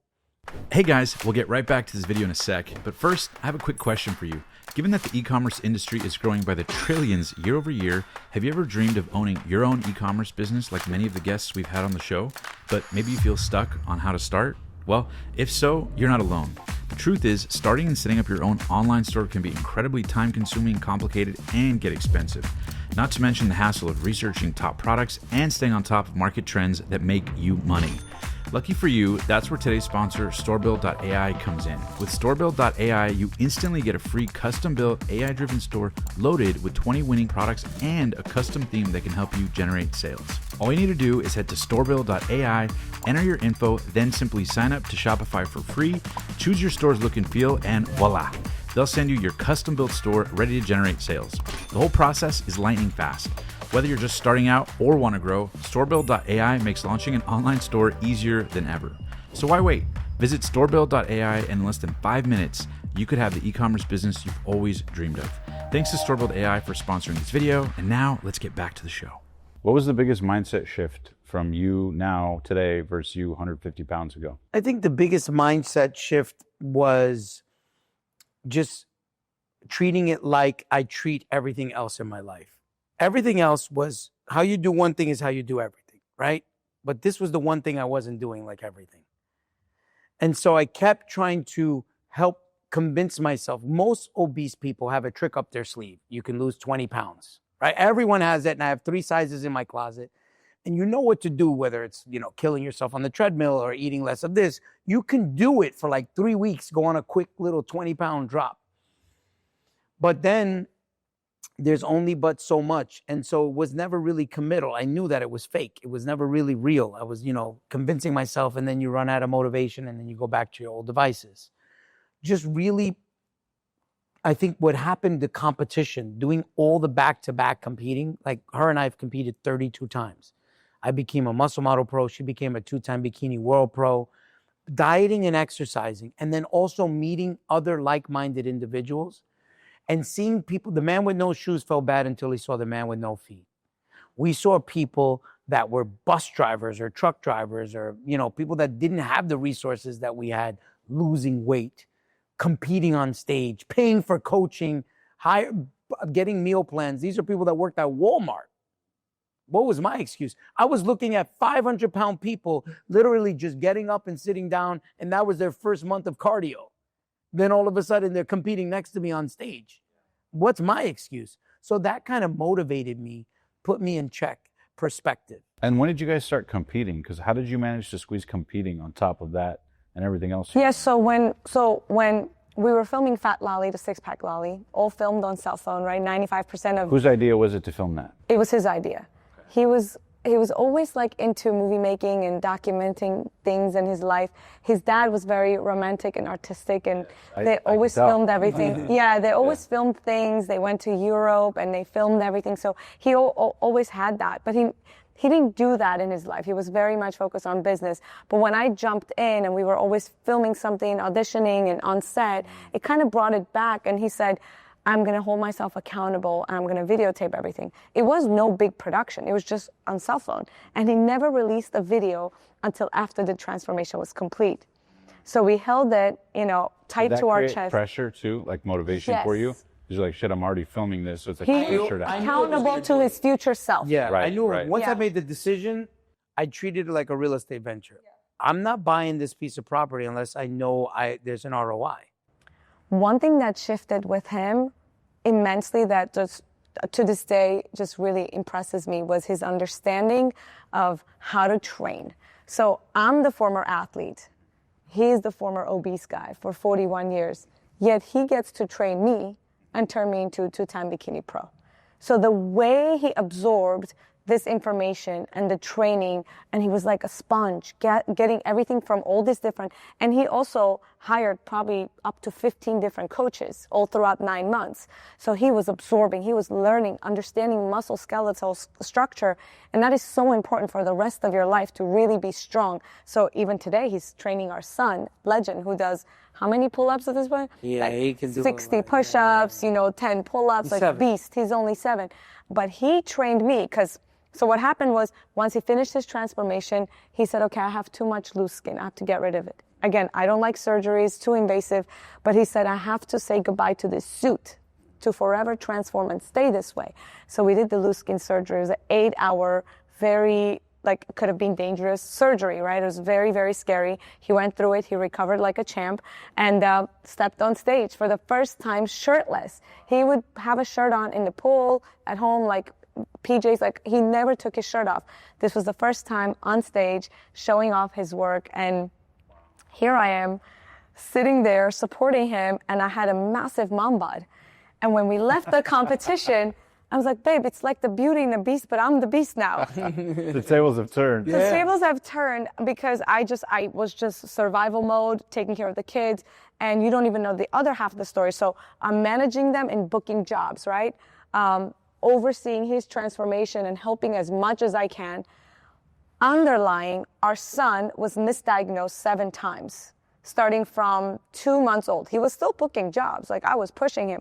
Hey guys, we'll get right back to this video in a sec, but first, I have a quick question for you. Given that the e-commerce industry is growing by the trillions year over year, have you ever dreamed of owning your own e-commerce business like many of the guests we've had on the show, but maybe you feel stuck on how to start? Well, if so, you're not alone. The truth is, starting and setting up your own online store can be incredibly time-consuming, complicated, and get expensive. Not to mention the hassle of researching top products and staying on top of market trends that make you money. Lucky for you, that's where today's sponsor, StoreBuild.ai, comes in. With StoreBuild.ai, you instantly get a free custom-built, AI-driven store loaded with 20 winning products and a custom theme that can help you generate sales. All you need to do is head to StoreBuild.ai, enter your info, then simply sign up to Shopify for free, choose your store's look and feel, and voila! They'll send you your custom-built store ready to generate sales. The whole process is lightning fast. Whether you're just starting out or want to grow, StoreBuild.ai makes launching an online store easier than ever. So why wait? Visit StoreBuild.ai and in less than 5 minutes, you could have the e-commerce business you've always dreamed of. Thanks to StoreBuild.ai for sponsoring this video. And now let's get back to the show. What was the biggest mindset shift from you now today versus you 150 pounds ago? I think the biggest mindset shift was just treating it like I treat everything else in my life. Everything else was how you do one thing is how you do everything, right? But this was the one thing I wasn't doing like everything. And so I kept trying to help convince myself. Most obese people have a trick up their sleeve. You can lose 20 pounds, right? Everyone has it, and I have 3 sizes in my closet. And you know what to do, whether it's, killing yourself on the treadmill or eating less of this. You can do it for like 3 weeks, go on a quick little 20-pound drop. But then there's only but so much. And so it was never really committal. I knew that it was fake. It was never really real. I was, convincing myself, and then you run out of motivation and then you go back to your old devices. Just really, I think what happened, the competition, doing all the back-to-back competing, like her and I have competed 32 times. I became a muscle model pro. She became a 2-time bikini world pro. Dieting and exercising, and then also meeting other like-minded individuals. And seeing people, the man with no shoes felt bad until he saw the man with no feet. We saw people that were bus drivers or truck drivers or, people that didn't have the resources that we had, losing weight, competing on stage, paying for coaching, getting meal plans. These are people that worked at Walmart. What was my excuse? I was looking at 500-pound people literally just getting up and sitting down, and that was their first month of cardio. Then all of a sudden they're competing next to me on stage. What's my excuse? So that kind of motivated me, put me in check, perspective. And when did you guys start competing? Because how did you manage to squeeze competing on top of that and everything else? Yeah, so when we were filming Fat Lolli, the six-pack Lolli, all filmed on cell phone, right? 95% of... Whose idea was it to film that? It was his idea. He was always like into movie making and documenting things in his life. His dad was very romantic and artistic, and they always filmed everything. Yeah, they always filmed things. They went to Europe and they filmed everything. So he always had that, but he didn't do that in his life. He was very much focused on business. But when I jumped in and we were always filming something, auditioning and on set, it kind of brought it back. And he said, I'm going to hold myself accountable. I'm going to videotape everything. It was no big production. It was just on cell phone. And he never released a video until after the transformation was complete. So we held it, tight to our chest. Pressure too, like motivation for you? Because you're like, shit, I'm already filming this. So it's like pressure to accountable to his future self. Yeah, right, I knew once I made the decision, I treated it like a real estate venture. Yeah. I'm not buying this piece of property unless I know there's an ROI. One thing that shifted with him immensely that just to this day just really impresses me was his understanding of how to train. So I'm the former athlete. He's the former obese guy for 41 years. Yet he gets to train me and turn me into a 2-time bikini pro. So the way he absorbed this information and the training, and he was like a sponge, getting everything from all these different, and he also hired probably up to 15 different coaches all throughout 9 months. So he was absorbing, he was learning, understanding muscle skeletal structure, and that is so important for the rest of your life to really be strong. So even today, he's training our son, Legend, who does how many pull-ups at this point? Yeah, he can do 60 push-ups, 10 pull-ups, like 7. Beast. He's only 7. But he trained me so what happened was, once he finished his transformation, he said, okay, I have too much loose skin. I have to get rid of it. Again, I don't like surgeries, too invasive. But he said, I have to say goodbye to this suit to forever transform and stay this way. So we did the loose skin surgery. It was an 8-hour, very like could have been dangerous surgery, right? It was very, very scary. He went through it. He recovered like a champ and stepped on stage for the first time shirtless. He would have a shirt on in the pool, at home, like PJs, like he never took his shirt off. This was the first time on stage showing off his work. And here I am sitting there supporting him, and I had a massive mom bod. And when we left the competition, I was like, babe, it's like the Beauty and the Beast, but I'm the Beast now. The tables have turned. The tables have turned because I was just survival mode, taking care of the kids, and you don't even know the other half of the story. So I'm managing them and booking jobs, right? Overseeing his transformation and helping as much as I can. Underlying, our son was misdiagnosed 7 times, starting from 2 months old. He was still booking jobs, like I was pushing him.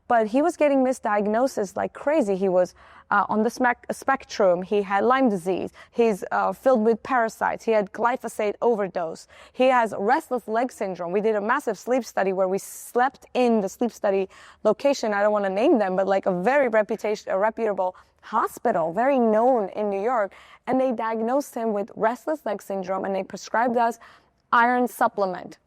But he was getting misdiagnoses like crazy. He was on the spectrum. He had Lyme disease. He's filled with parasites. He had glyphosate overdose. He has restless leg syndrome. We did a massive sleep study where we slept in the sleep study location. I don't want to name them, but like a very reputable hospital, very known in New York. And they diagnosed him with restless leg syndrome, and they prescribed us iron supplement.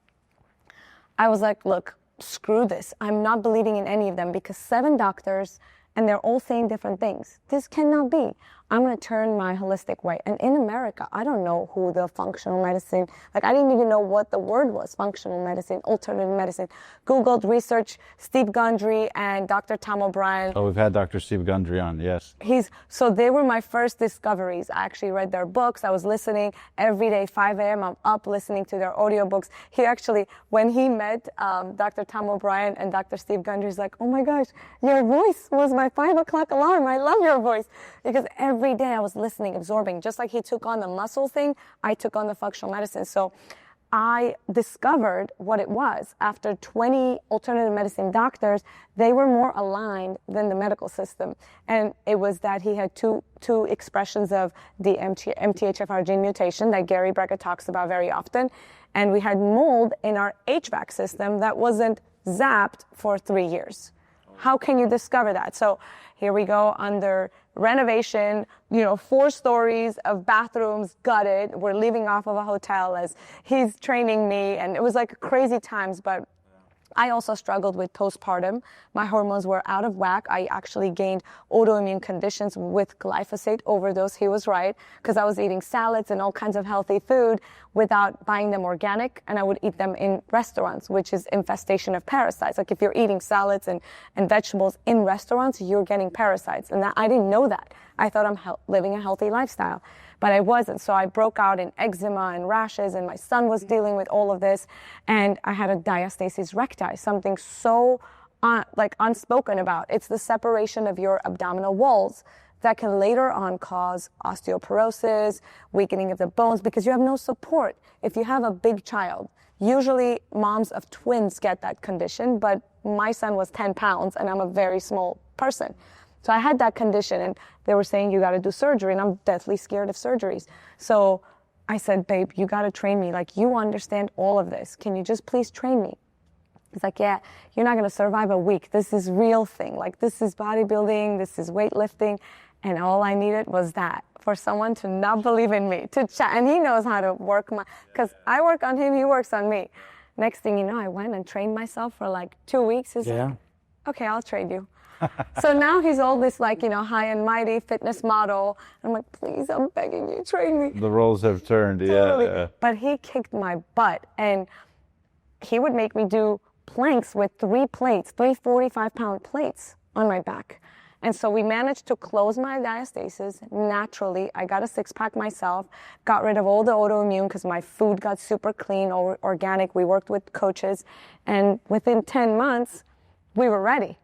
I was like, look, screw this. I'm not believing in any of them because 7 doctors and they're all saying different things. This cannot be. I'm going to turn my holistic way. And in America, I don't know who the functional medicine, like I didn't even know what the word was, functional medicine, alternative medicine. Googled, researched Steve Gundry and Dr. Tom O'Brien. Oh, we've had Dr. Steve Gundry on, yes. So they were my first discoveries. I actually read their books. I was listening every day, 5 a.m. I'm up listening to their audiobooks. He actually, when he met Dr. Tom O'Brien and Dr. Steve Gundry, he's like, oh my gosh, your voice was my 5 o'clock alarm. I love your voice. Because every day I was listening, absorbing. Just like he took on the muscle thing, I took on the functional medicine. So I discovered what it was. After 20 alternative medicine doctors, they were more aligned than the medical system. And it was that he had two expressions of the MTHFR gene mutation that Gary Brecka talks about very often. And we had mold in our HVAC system that wasn't zapped for 3 years. How can you discover that? So here we go under renovation, 4 stories of bathrooms gutted. We're living off of a hotel as he's training me. And it was like crazy times, but I also struggled with postpartum. My hormones were out of whack. I actually gained autoimmune conditions with glyphosate overdose. He was right, because I was eating salads and all kinds of healthy food without buying them organic, and I would eat them in restaurants, which is infestation of parasites. Like if you're eating salads and vegetables in restaurants, you're getting parasites. And I didn't know that. I thought I'm living a healthy lifestyle, but I wasn't. So I broke out in eczema and rashes, and my son was dealing with all of this. And I had a diastasis recti, something so unspoken about. It's the separation of your abdominal walls that can later on cause osteoporosis, weakening of the bones, because you have no support. If you have a big child, usually moms of twins get that condition, but my son was 10 pounds and I'm a very small person. So I had that condition, and they were saying, you got to do surgery, and I'm deathly scared of surgeries. So I said, babe, you got to train me. Like, you understand all of this. Can you just please train me? He's like, yeah, you're not going to survive a week. This is real thing. Like, this is bodybuilding. This is weightlifting. And all I needed was that, for someone to not believe in me, to chat. And he knows how to work because I work on him, he works on me. Next thing you know, I went and trained myself for like 2 weeks. He's like, okay, I'll train you. So now he's all this high and mighty fitness model. I'm like, please, I'm begging you, train me. The roles have turned, totally. Yeah. But he kicked my butt, and he would make me do planks with 3 45-pound plates on my back. And so we managed to close my diastasis naturally. I got a 6-pack myself, got rid of all the autoimmune because my food got super clean, organic. We worked with coaches, and within 10 months, we were ready.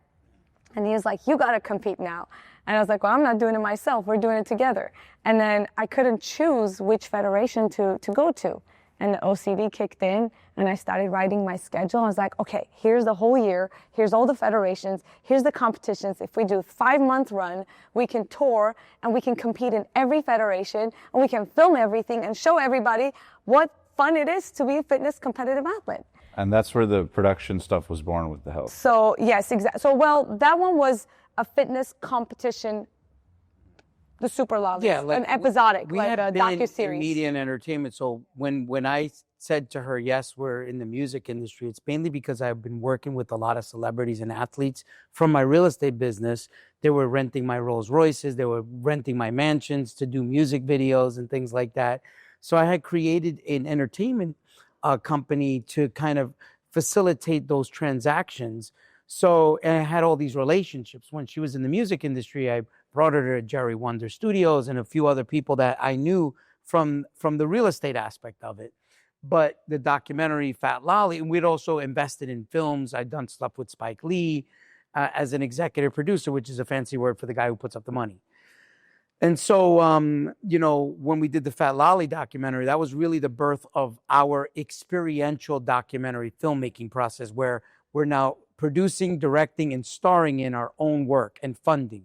And he was like, you got to compete now. And I was like, well, I'm not doing it myself. We're doing it together. And then I couldn't choose which federation to go to. And the OCD kicked in, and I started writing my schedule. I was like, okay, here's the whole year. Here's all the federations. Here's the competitions. If we do a 5-month run, we can tour, and we can compete in every federation, and we can film everything and show everybody what fun it is to be a fitness competitive athlete. And that's where the production stuff was born with the health. So, yes, exactly. So, well, that one was a fitness competition The Super Lollies. Yeah, like an episodic, we like had a been in docuseries. media and entertainment. So when I said to her, yes, we're in the music industry, it's mainly because I've been working with a lot of celebrities and athletes from my real estate business. They were renting my Rolls Royces, they were renting my mansions to do music videos and things like that. So I had created an entertainment company to kind of facilitate those transactions. So, and I had all these relationships. When she was in the music industry, I brought her to Jerry Wonder Studios and a few other people that I knew from the real estate aspect of it. But the documentary Fat Lolly, and we'd also invested in films. I'd done stuff with Spike Lee as an executive producer, which is a fancy word for the guy who puts up the money. And so, you know, when we did the Fat Lolly documentary, that was really the birth of our experiential documentary filmmaking process, where we're now producing, directing, and starring in our own work and funding.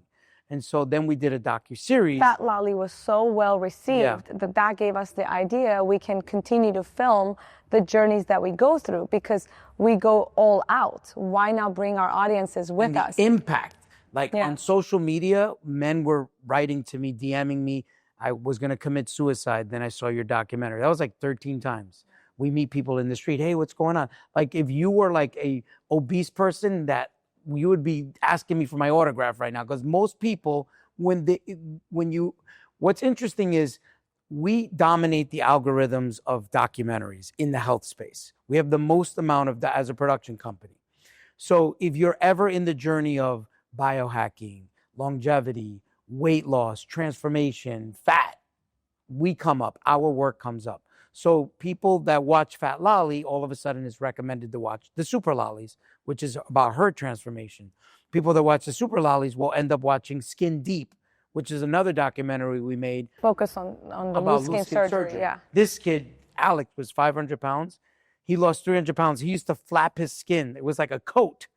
And so then we did a docuseries. Fat Lolly was so well received that gave us the idea we can continue to film the journeys that we go through because we go all out. Why not bring our audiences with us? Impact. Like on social media, men were writing to me, DMing me, I was going to commit suicide. Then I saw your documentary. That was like 13 times. We meet people in the street. Hey, what's going on? Like if you were like a obese person, that you would be asking me for my autograph right now. Because most people, what's interesting is we dominate the algorithms of documentaries in the health space. We have the most amount of that as a production company. So if you're ever in the journey of biohacking, longevity, weight loss, transformation, fat, we come up, our work comes up. So people that watch Fat Lolly, all of a sudden it's recommended to watch the Super Lollies, which is about her transformation. People that watch the Super Lollies will end up watching Skin Deep, which is another documentary we made. Focus on the loose skin surgery. Yeah. This kid, Alex, was 500 pounds. He lost 300 pounds. He used to flap his skin. It was like a coat.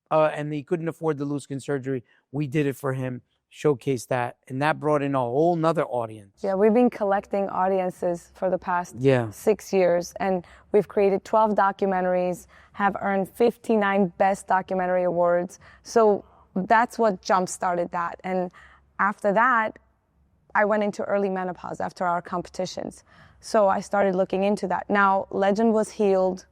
And he couldn't afford the loose skin surgery. We did it for him, showcased that, and that brought in a whole nother audience. Yeah, we've been collecting audiences for the past 6 years, and we've created 12 documentaries, have earned 59 Best Documentary Awards. So that's what jump-started that. And after that, I went into early menopause after our competitions. So I started looking into that. Now, Legend was healed.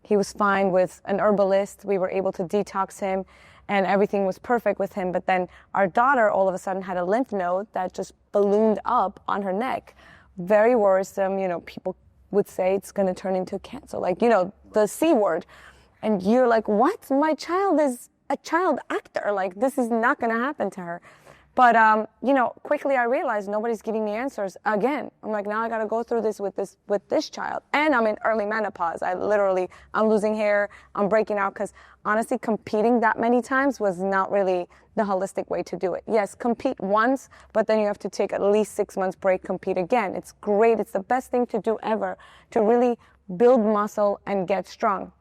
He was fine with an herbalist. We were able to detox him and everything was perfect with him. But then our daughter all of a sudden had a lymph node that just ballooned up on her neck. Very worrisome. You know, people would say it's going to turn into cancer, like, you know, the C word. And you're like, what? My child is a child actor. Like, this is not going to happen to her. But, you know, quickly I realized nobody's giving me answers again. I'm like, now I got to go through this with this child. And I'm in early menopause. I'm losing hair. I'm breaking out because honestly, competing that many times was not really the holistic way to do it. Yes, compete once, but then you have to take at least 6 months break, compete again. It's great. It's the best thing to do ever to really build muscle and get strong.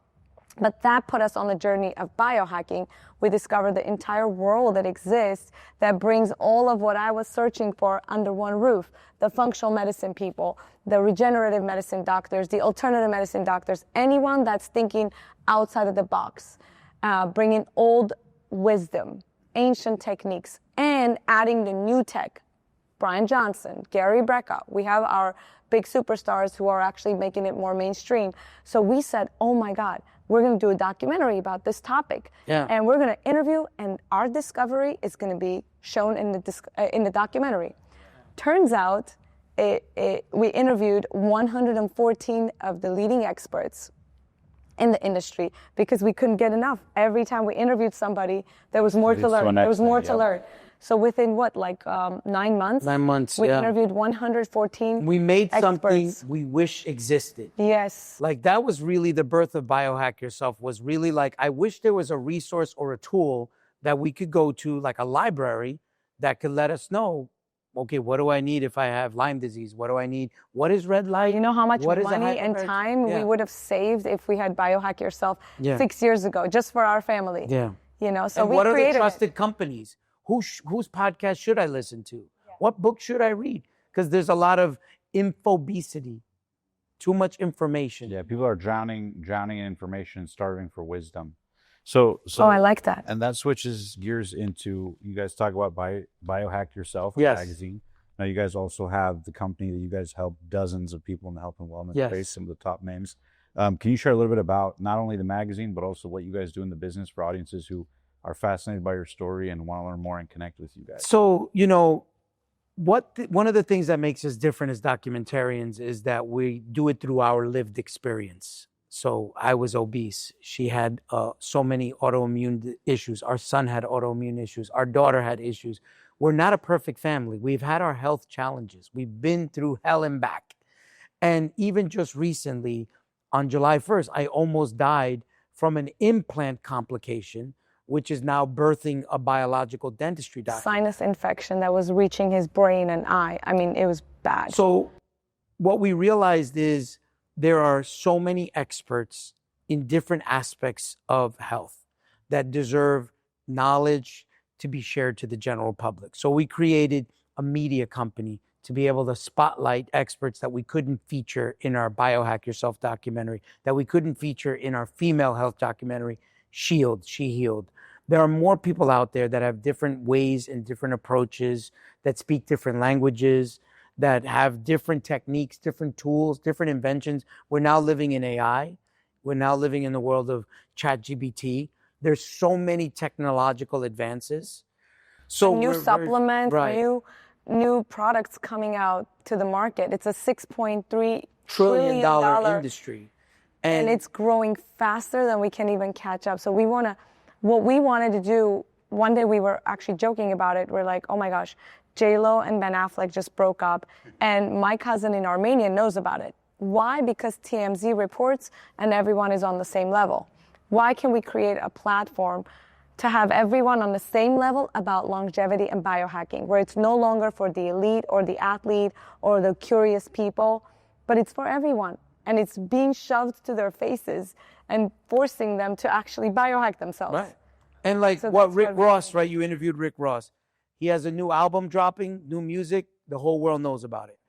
But that put us on the journey of biohacking. We discovered the entire world that exists that brings all of what I was searching for under one roof. The functional medicine people, the regenerative medicine doctors, the alternative medicine doctors, anyone that's thinking outside of the box, bringing old wisdom, ancient techniques, and adding the new tech. Brian Johnson, Gary Brecka. We have our big superstars who are actually making it more mainstream. So we said, oh my God, we're going to do a documentary about this topic. Yeah. And we're going to interview, and our discovery is going to be shown in the documentary. Turns out, we interviewed 114 of the leading experts in the industry because we couldn't get enough. Every time we interviewed somebody, there was more to learn. There was more to learn. So within 9 months? 9 months, we interviewed 114 We made something experts. We wish existed. Yes. Like that was really the birth of Biohack Yourself, was really like, I wish there was a resource or a tool that we could go to, like a library, that could let us know, okay, what do I need if I have Lyme disease? What do I need? What is red light? You know how much money and time we would have saved if we had Biohack Yourself 6 years ago, just for our family. Yeah. You know, so we created it. What are the trusted companies? Whose podcast should I listen to? Yeah. What book should I read? Because there's a lot of infobesity, too much information. Yeah, people are drowning in information and starving for wisdom. So Oh, I like that. and that switches gears into, you guys talk about Biohack Yourself, a Yes. magazine. Now you guys also have the company that you guys help dozens of people in the health and wellness Yes. space, some of the top names. Can you share a little bit about not only the magazine, but also what you guys do in the business for audiences who are fascinated by your story and want to learn more and connect with you guys? So, one of the things that makes us different as documentarians is that we do it through our lived experience. So I was obese. She had so many autoimmune issues. Our son had autoimmune issues. Our daughter had issues. We're not a perfect family. We've had our health challenges. We've been through hell and back. And even just recently, on July 1st, I almost died from an implant complication, which is now birthing a biological dentistry doctor. Sinus infection that was reaching his brain and eye. I mean, it was bad. So what we realized is there are so many experts in different aspects of health that deserve knowledge to be shared to the general public. So we created a media company to be able to spotlight experts that we couldn't feature in our Biohack Yourself documentary, that we couldn't feature in our female health documentary, Shield, She Healed. There are more people out there that have different ways and different approaches, that speak different languages, that have different techniques, different tools, different inventions. We're now living in AI. We're now living in the world of ChatGPT. There's so many technological advances. So new supplements, right. new products coming out to the market. It's a $6.3 trillion dollar industry. And it's growing faster than we can even catch up. So what we wanted to do, one day we were actually joking about it. We're like, oh my gosh, J-Lo and Ben Affleck just broke up, and my cousin in Armenia knows about it. Why? Because TMZ reports and everyone is on the same level. Why can we create a platform to have everyone on the same level about longevity and biohacking, where it's no longer for the elite or the athlete or the curious people, but it's for everyone. And it's being shoved to their faces and forcing them to actually biohack themselves. Right. And like So what that's Rick what- Ross, right? You interviewed Rick Ross. He has a new album dropping, new music. The whole world knows about it.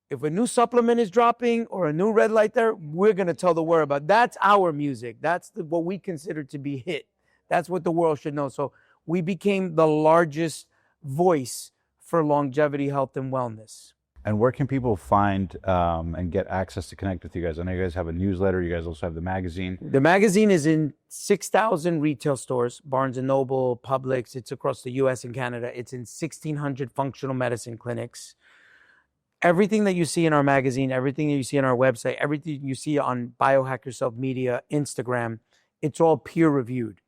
If a new supplement is dropping or a new red light there, we're going to tell the world about it. That's our music. That's what we consider to be hit. That's what the world should know. So we became the largest voice for longevity, health, and wellness. And where can people find and get access to connect with you guys? I know you guys have a newsletter. You guys also have the magazine. The magazine is in 6,000 retail stores, Barnes & Noble, Publix. It's across the U.S. and Canada. It's in 1,600 functional medicine clinics. Everything that you see in our magazine, everything that you see on our website, everything you see on Biohack Yourself Media, Instagram, it's all peer-reviewed.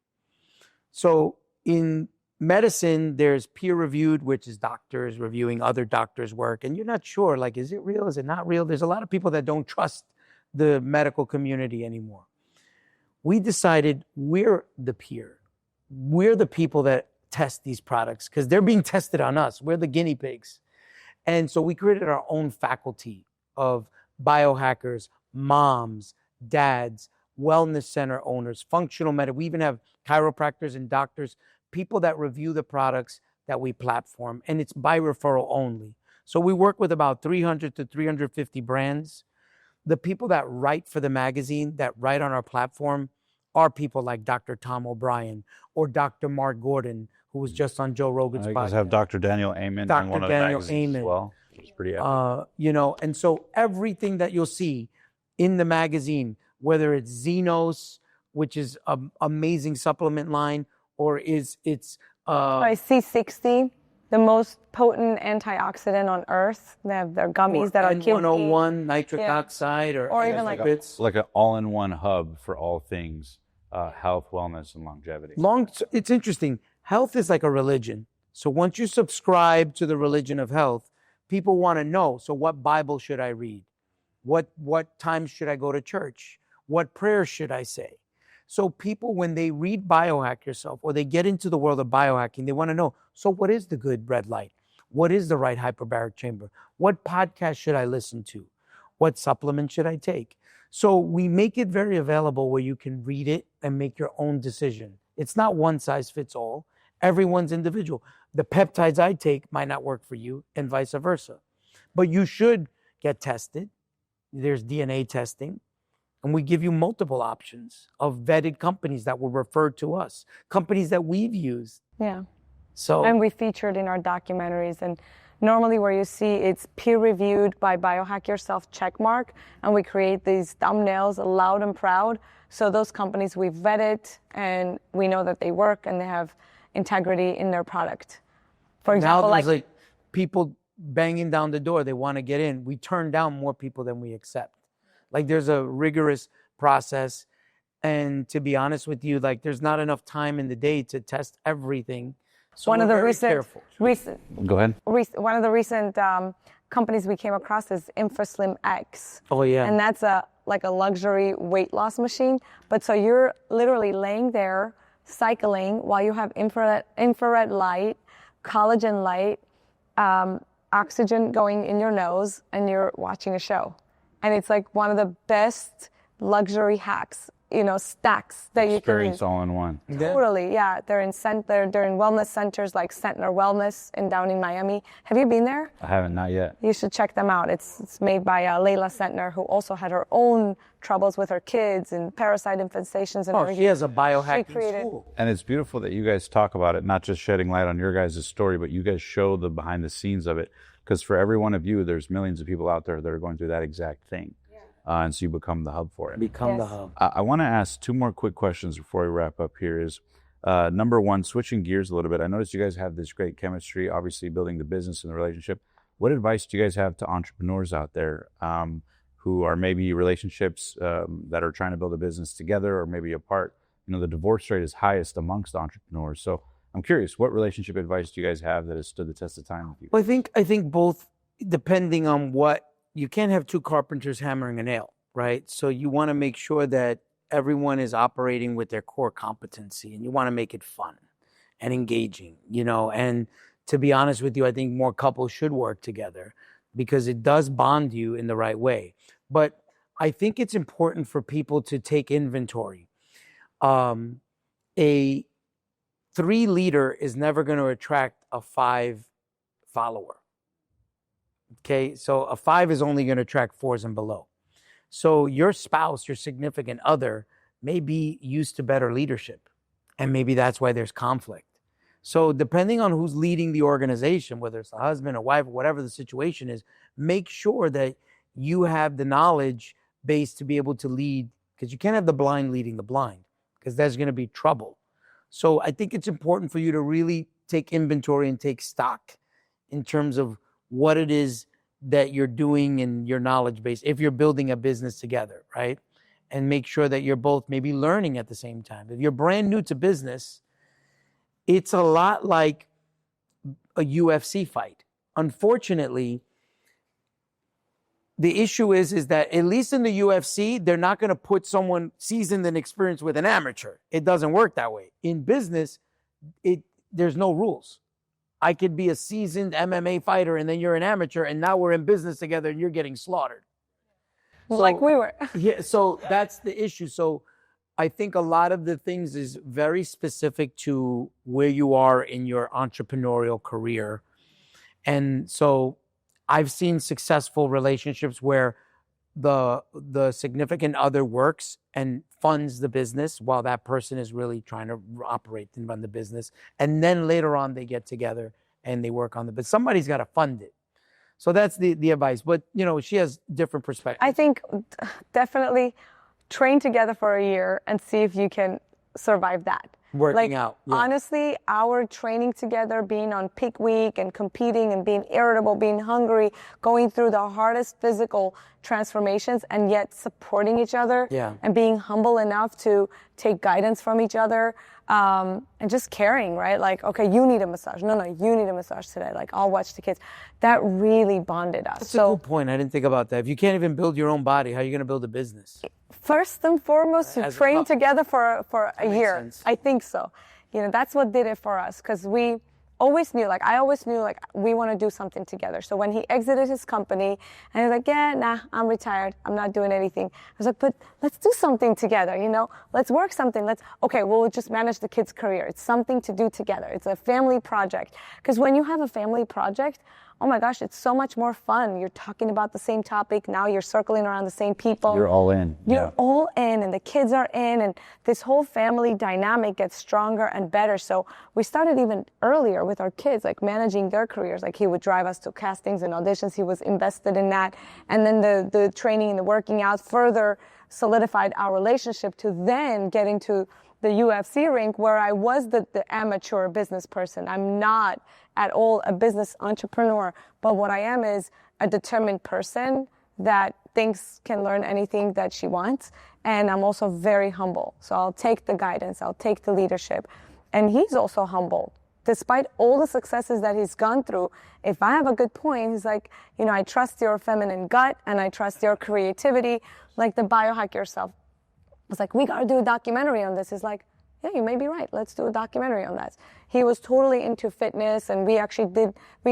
So in medicine, there's peer-reviewed, which is doctors reviewing other doctors' work, and you're not sure, like, is it real? Is it not real? There's a lot of people that don't trust the medical community anymore. We decided we're the peer. We're the people that test these products because they're being tested on us. We're the guinea pigs. And so we created our own faculty of biohackers, moms, dads, wellness center owners, functional medicine. We even have chiropractors and doctors, people that review the products that we platform, and it's by referral only. So we work with about 300 to 350 brands. The people that write for the magazine, that write on our platform, are people like Dr. Tom O'Brien or Dr. Mark Gordon, who was just on Joe Rogan's You podcast. guys have Dr. Daniel Amen Dr. in one of Daniel the magazines Amen. as well. It's pretty epic. And so everything that you'll see in the magazine, whether it's Xenos, which is an amazing supplement line, or it's C60, the most potent antioxidant on earth. They have their gummies that are kids eat. N101, nitric oxide, Or even like bits. Like an all-in-one hub for all things health, wellness, and longevity. It's interesting. Health is like a religion. So once you subscribe to the religion of health, people want to know, so what Bible should I read? What time should I go to church? What prayers should I say? So people, when they read Biohack Yourself or they get into the world of biohacking, they want to know, so what is the good red light? What is the right hyperbaric chamber? What podcast should I listen to? What supplement should I take? So we make it very available where you can read it and make your own decision. It's not one size fits all. Everyone's individual. The peptides I take might not work for you and vice versa. But you should get tested. There's DNA testing. And we give you multiple options of vetted companies that were referred to us, companies that we've used. Yeah. So, And we featured in our documentaries. And normally where you see it's peer-reviewed by Biohack Yourself checkmark, and we create these thumbnails loud and proud. So those companies we've vetted, and we know that they work and they have integrity in their product. For example, now there's like people banging down the door. They want to get in. We turn down more people than we accept. Like there's a rigorous process. And to be honest with you, like there's not enough time in the day to test everything. So one of the recent Go ahead. one of the recent companies we came across is InfraSlim X. Oh yeah. And that's like a luxury weight loss machine. But so you're literally laying there cycling while you have infrared light, collagen light, oxygen going in your nose, and you're watching a show. And it's like one of the best luxury hacks, stacks that you can Experience all in one. Totally, yeah. They're in wellness centers like Centner Wellness down in Miami. Have you been there? I haven't, not yet. You should check them out. It's made by Layla Centner, who also had her own troubles with her kids and parasite infestations and everything. She has a biohacking school. And it's beautiful that you guys talk about it, not just shedding light on your guys' story, but you guys show the behind the scenes of it. Because for every one of you, there's millions of people out there that are going through that exact thing. And so you become the hub for it. Become the hub. I want to ask two more quick questions before we wrap up here is, number one, switching gears a little bit. I noticed you guys have this great chemistry, obviously building the business and the relationship. What advice do you guys have to entrepreneurs out there who are maybe relationships that are trying to build a business together or maybe apart? The divorce rate is highest amongst entrepreneurs. So I'm curious, what relationship advice do you guys have that has stood the test of time with you? Well, I think both, depending on you can't have two carpenters hammering a nail, right? So you want to make sure that everyone is operating with their core competency, and you want to make it fun and engaging, and to be honest with you, I think more couples should work together because it does bond you in the right way. But I think it's important for people to take inventory. A 3 leader is never going to attract a 5 follower. Okay, so a 5 is only going to attract 4s and below. So your spouse, your significant other, may be used to better leadership. And maybe that's why there's conflict. So depending on who's leading the organization, whether it's a husband or wife or whatever the situation is, make sure that you have the knowledge base to be able to lead, because you can't have the blind leading the blind, because there's going to be trouble. So I think it's important for you to really take inventory and take stock in terms of what it is that you're doing in your knowledge base if you're building a business together, right? And make sure that you're both maybe learning at the same time. If you're brand new to business, it's a lot like a UFC fight. Unfortunately, the issue is that at least in the UFC, they're not going to put someone seasoned and experienced with an amateur. It doesn't work that way. In business, there's no rules. I could be a seasoned MMA fighter and then you're an amateur and now we're in business together and you're getting slaughtered. Like we were. Yeah, so that's the issue. So I think a lot of the things is very specific to where you are in your entrepreneurial career. And so I've seen successful relationships where the significant other works and funds the business while that person is really trying to operate and run the business. And then later on they get together and they work on the business. Somebody's got to fund it. So that's the advice. But, she has different perspectives. I think definitely train together for a year and see if you can survive that. Working out. Yeah. Honestly, our training together, being on peak week and competing and being irritable, being hungry, going through the hardest physical transformations and yet supporting each other and being humble enough to take guidance from each other and just caring, right? Like, okay, you need a massage. No, you need a massage today. Like, I'll watch the kids. That really bonded us. That's a good point. I didn't think about that. If you can't even build your own body, how are you going to build a business? First and foremost, to train together for a year. Sense. I think so. That's what did it for us, because we always knew, I always knew, we want to do something together. So when he exited his company, and he was like, I'm retired. I'm not doing anything. I was like, but let's do something together, Let's work something. We'll just manage the kids' career. It's something to do together. It's a family project. Because when you have a family project, oh my gosh, it's so much more fun. You're talking about the same topic. Now you're circling around the same people. You're all in. You're all in, and the kids are in, and this whole family dynamic gets stronger and better. So we started even earlier with our kids, like managing their careers. Like he would drive us to castings and auditions. He was invested in that. And then the training and the working out further solidified our relationship to then getting to the UFC rink, where I was the amateur business person. I'm not at all a business entrepreneur, but what I am is a determined person that thinks can learn anything that she wants. And I'm also very humble. So I'll take the guidance, I'll take the leadership. And he's also humble. Despite all the successes that he's gone through, if I have a good point, he's like, you know, I trust your feminine gut and I trust your creativity, like the Biohack Yourself. It's like, we got to do a documentary on this. He's like, yeah, you may be right. Let's do a documentary on that. He was totally into fitness, and we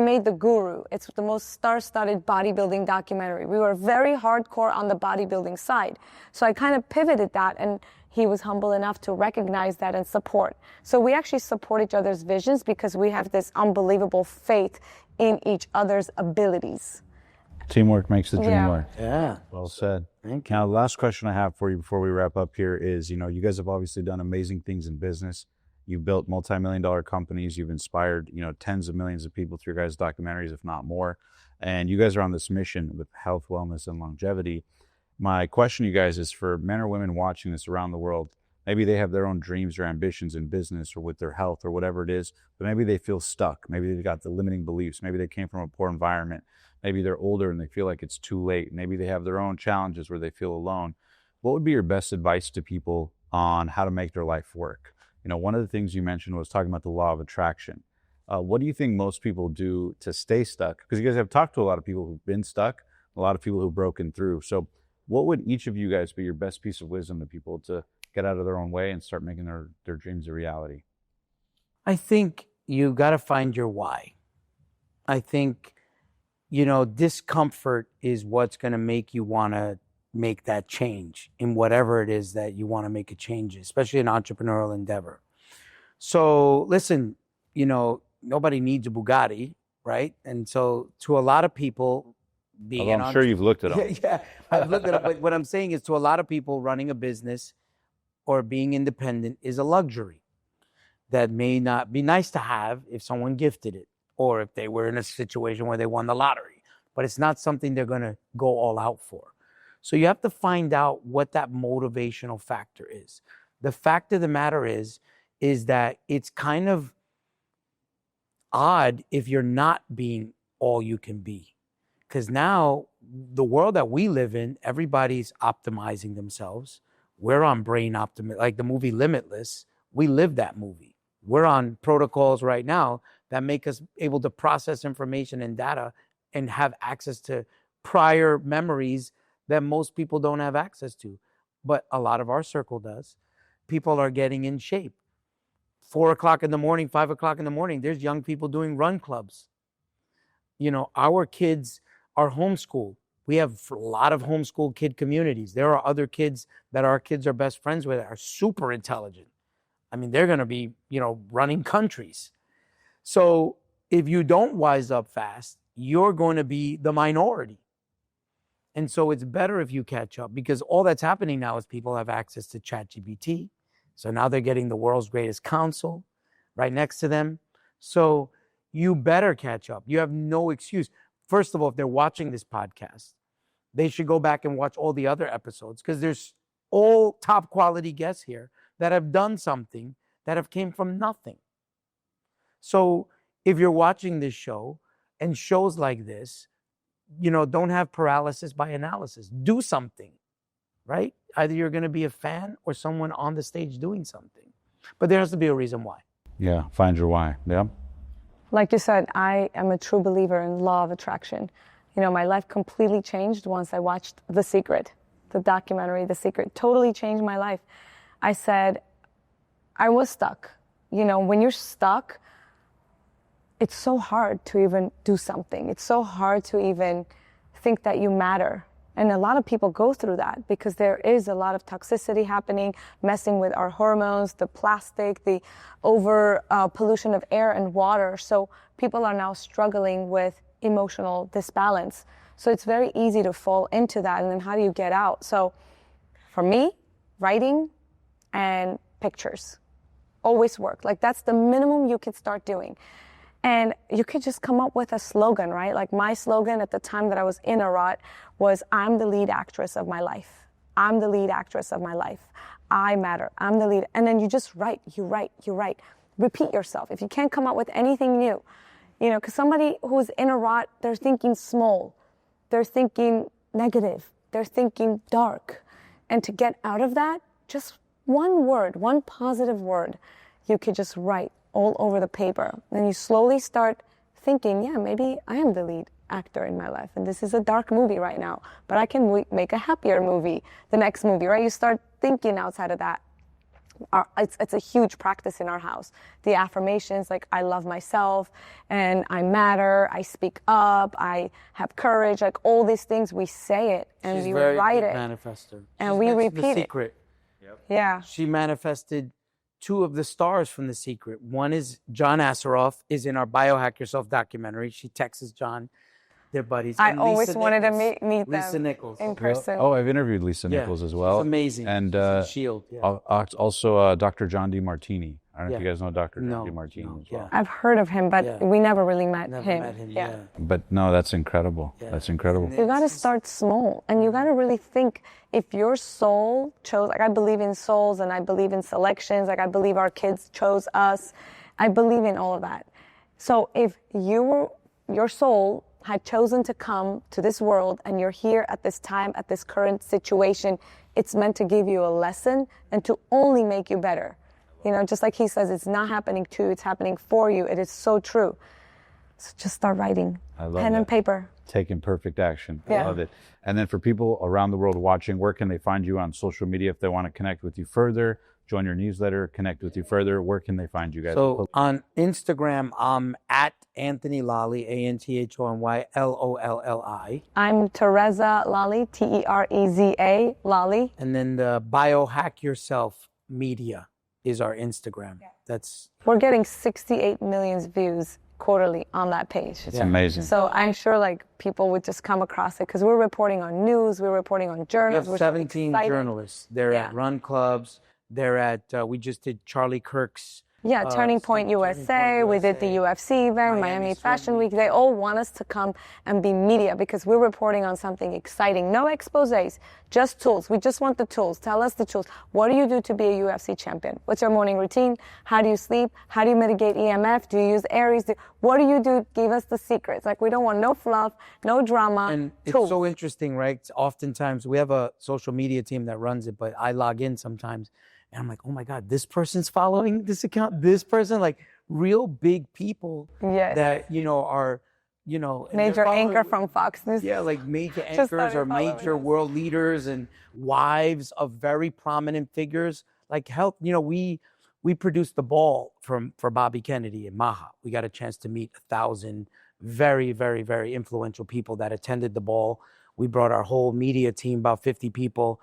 made The Guru. It's the most star-studded bodybuilding documentary. We were very hardcore on the bodybuilding side. So I kind of pivoted that, and he was humble enough to recognize that and support. So we actually support each other's visions because we have this unbelievable faith in each other's abilities. Teamwork makes the dream work. Yeah. Well said. Thank you. Now, the last question I have for you before we wrap up here is, you know, you guys have obviously done amazing things in business. You've built multi-million-dollar companies. You've inspired, you know, tens of millions of people through your guys' documentaries, if not more. And you guys are on this mission with health, wellness, and longevity. My question to you guys is, for men or women watching this around the world, maybe they have their own dreams or ambitions in business or with their health or whatever it is, but maybe they feel stuck. Maybe they've got the limiting beliefs. Maybe they came from a poor environment. Maybe they're older and they feel like it's too late. Maybe they have their own challenges where they feel alone. What would be your best advice to people on how to make their life work? You know, one of the things you mentioned was talking about the law of attraction. What do you think most people do to stay stuck? Because you guys have talked to a lot of people who've been stuck, a lot of people who've broken through. So what would each of you guys be your best piece of wisdom to people to get out of their own way and start making their dreams a reality? I think you got to find your why. I think, you know, discomfort is what's going to make you want to make that change in whatever it is that you want to make a change, especially an entrepreneurial endeavor. So listen, you know, nobody needs a Bugatti, right? And so to a lot of people, being I'm sure you've looked at them. Yeah, I've looked at it. But what I'm saying is, to a lot of people, running a business or being independent is a luxury that may not be nice to have if someone gifted it, or if they were in a situation where they won the lottery, but it's not something they're going to go all out for. So you have to find out what that motivational factor is. The fact of the matter is that it's kind of odd if you're not being all you can be. Because now, the world that we live in, everybody's optimizing themselves. We're on brain optimism, like the movie Limitless. We live that movie. We're on protocols right now that make us able to process information and data and have access to prior memories that most people don't have access to. But a lot of our circle does. People are getting in shape. 4 o'clock in the morning, 5 o'clock in the morning, there's young people doing run clubs. You know, our kids are homeschooled. We have a lot of homeschool kid communities. There are other kids that our kids are best friends with that are super intelligent. I mean, they're going to be, you know, running countries. So if you don't wise up fast, you're going to be the minority. And so it's better if you catch up, because all that's happening now is people have access to ChatGPT. So now they're getting the world's greatest counsel right next to them. So you better catch up. You have no excuse. First of all, if they're watching this podcast, they should go back and watch all the other episodes, because there's all top quality guests here that have done something that have came from nothing. So if you're watching this show and shows like this, you know, don't have paralysis by analysis. Do something, right? Either you're going to be a fan or someone on the stage doing something. But there has to be a reason why. Yeah, find your why. Yeah. Like you said, I am a true believer in law of attraction. You know, my life completely changed once I watched The Secret, the documentary, The Secret. Totally changed my life. I said, I was stuck. You know, when you're stuck, it's so hard to even do something. It's so hard to even think that you matter. And a lot of people go through that because there is a lot of toxicity happening, messing with our hormones, the plastic, the over pollution of air and water. So people are now struggling with emotional disbalance. So it's very easy to fall into that. And then how do you get out? So for me, writing and pictures always work. Like that's the minimum you can start doing. And you could just come up with a slogan, right? Like my slogan at the time that I was in a rut was, I'm the lead actress of my life. I'm the lead actress of my life. I matter. I'm the lead. And then you just write, you write, you write. Repeat yourself. If you can't come up with anything new, you know, because somebody who's in a rut, they're thinking small. They're thinking negative. They're thinking dark. And to get out of that, just one word, one positive word, you could just write all over the paper. And you slowly start thinking, yeah, maybe I am the lead actor in my life. And this is a dark movie right now, but I can make a happier movie, the next movie, right? You start thinking outside of that. It's a huge practice in our house. The affirmations, like I love myself and I matter, I speak up, I have courage, like all these things, we say it and we write it. Manifester. And we repeat The it. Secret. Yep. Yeah. She manifested 2 of the stars from The Secret. One is John Asseroff is in our Biohack Yourself documentary. She texts John. They're buddies. I And always Lisa wanted Nichols. to meet them Lisa Nichols. in person. Oh, I've interviewed Lisa Nichols as well. She's amazing. And She's a shield. Yeah. also Dr. John DeMartini. I don't know if you guys know Dr. No, John DeMartini no, as well. yeah. I've heard of him, but Yeah. we never really met Never him. met him. Yeah. Yeah. But no, that's incredible. Yeah. That's incredible. You got to start small, and you got to really think, if your soul chose, like I believe in souls and I believe in selections, like I believe our kids chose us. I believe in all of that. So if your soul had chosen to come to this world and you're here at this time, at this current situation, it's meant to give you a lesson and to only make you better. You know, just like he says, it's not happening to you, it's happening for you. It is so true. So just start writing. I love Pen that. and paper. Taking perfect action. I Yeah. love it. And then for people around the world watching, where can they find you on social media if they want to connect with you further, join your newsletter, connect with you further? Where can they find you guys? So on Instagram, I'm at Anthony Lolli, ANTHONYLOLLI. I'm Tereza Lolli, Tereza Lolli. And then the Biohack Yourself Media is our Instagram. That's We're getting 68 million views quarterly on that page. It's amazing. So I'm sure like people would just come across it because we're reporting on news, we're reporting on we journals. have we're so 17 excited. journalists. They're at run clubs. They're at, we just did Charlie Kirk's. Yeah, Turning Point USA, we did the UFC event, Miami Fashion Week. They all want us to come and be media because we're reporting on something exciting. No exposés, just tools. We just want the tools. Tell us the tools. What do you do to be a UFC champion? What's your morning routine? How do you sleep? How do you mitigate EMF? Do you use Aries? What do you do? Give us the secrets. Like we don't want no fluff, no drama. And it's tools. so interesting, right? Oftentimes we have a social media team that runs it, but I log in sometimes and I'm like, oh my God, this person's following this account, this person, like real big people Yes. that, you know, are, you know. and they're Major following- anchor from Fox News. Yeah, like major Just anchors started or following major us. world leaders and wives of very prominent figures. Like health, you know, we produced the ball for Bobby Kennedy in Maha. We got a chance to meet 1,000 very, very, very influential people that attended the ball. We brought our whole media team, about 50 people.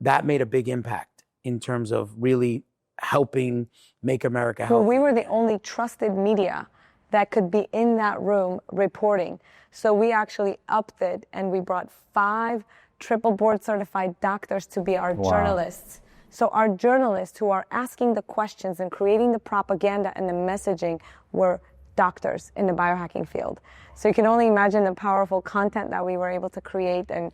That made a big impact in terms of really helping make America healthy. Well, we were the only trusted media that could be in that room reporting. So we actually upped it and we brought 5 triple board certified doctors to be our journalists. So our journalists who are asking the questions and creating the propaganda and the messaging were doctors in the biohacking field. So you can only imagine the powerful content that we were able to create. And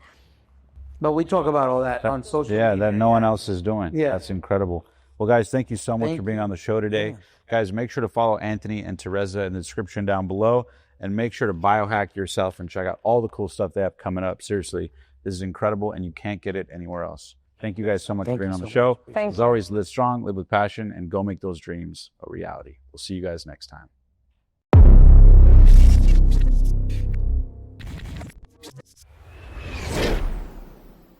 But we talk about all that on social media. that no one else is doing. Yeah. That's incredible. Well, guys, thank you so much Thank for being you. on the show today. Guys, make sure to follow Anthony and Tereza in the description down below, and make sure to biohack yourself and check out all the cool stuff they have coming up. Seriously, this is incredible, and you can't get it anywhere else. Thank you guys so much for Thank being you on the so show. much. Thank As always, live strong, live with passion, and go make those dreams a reality. We'll see you guys next time.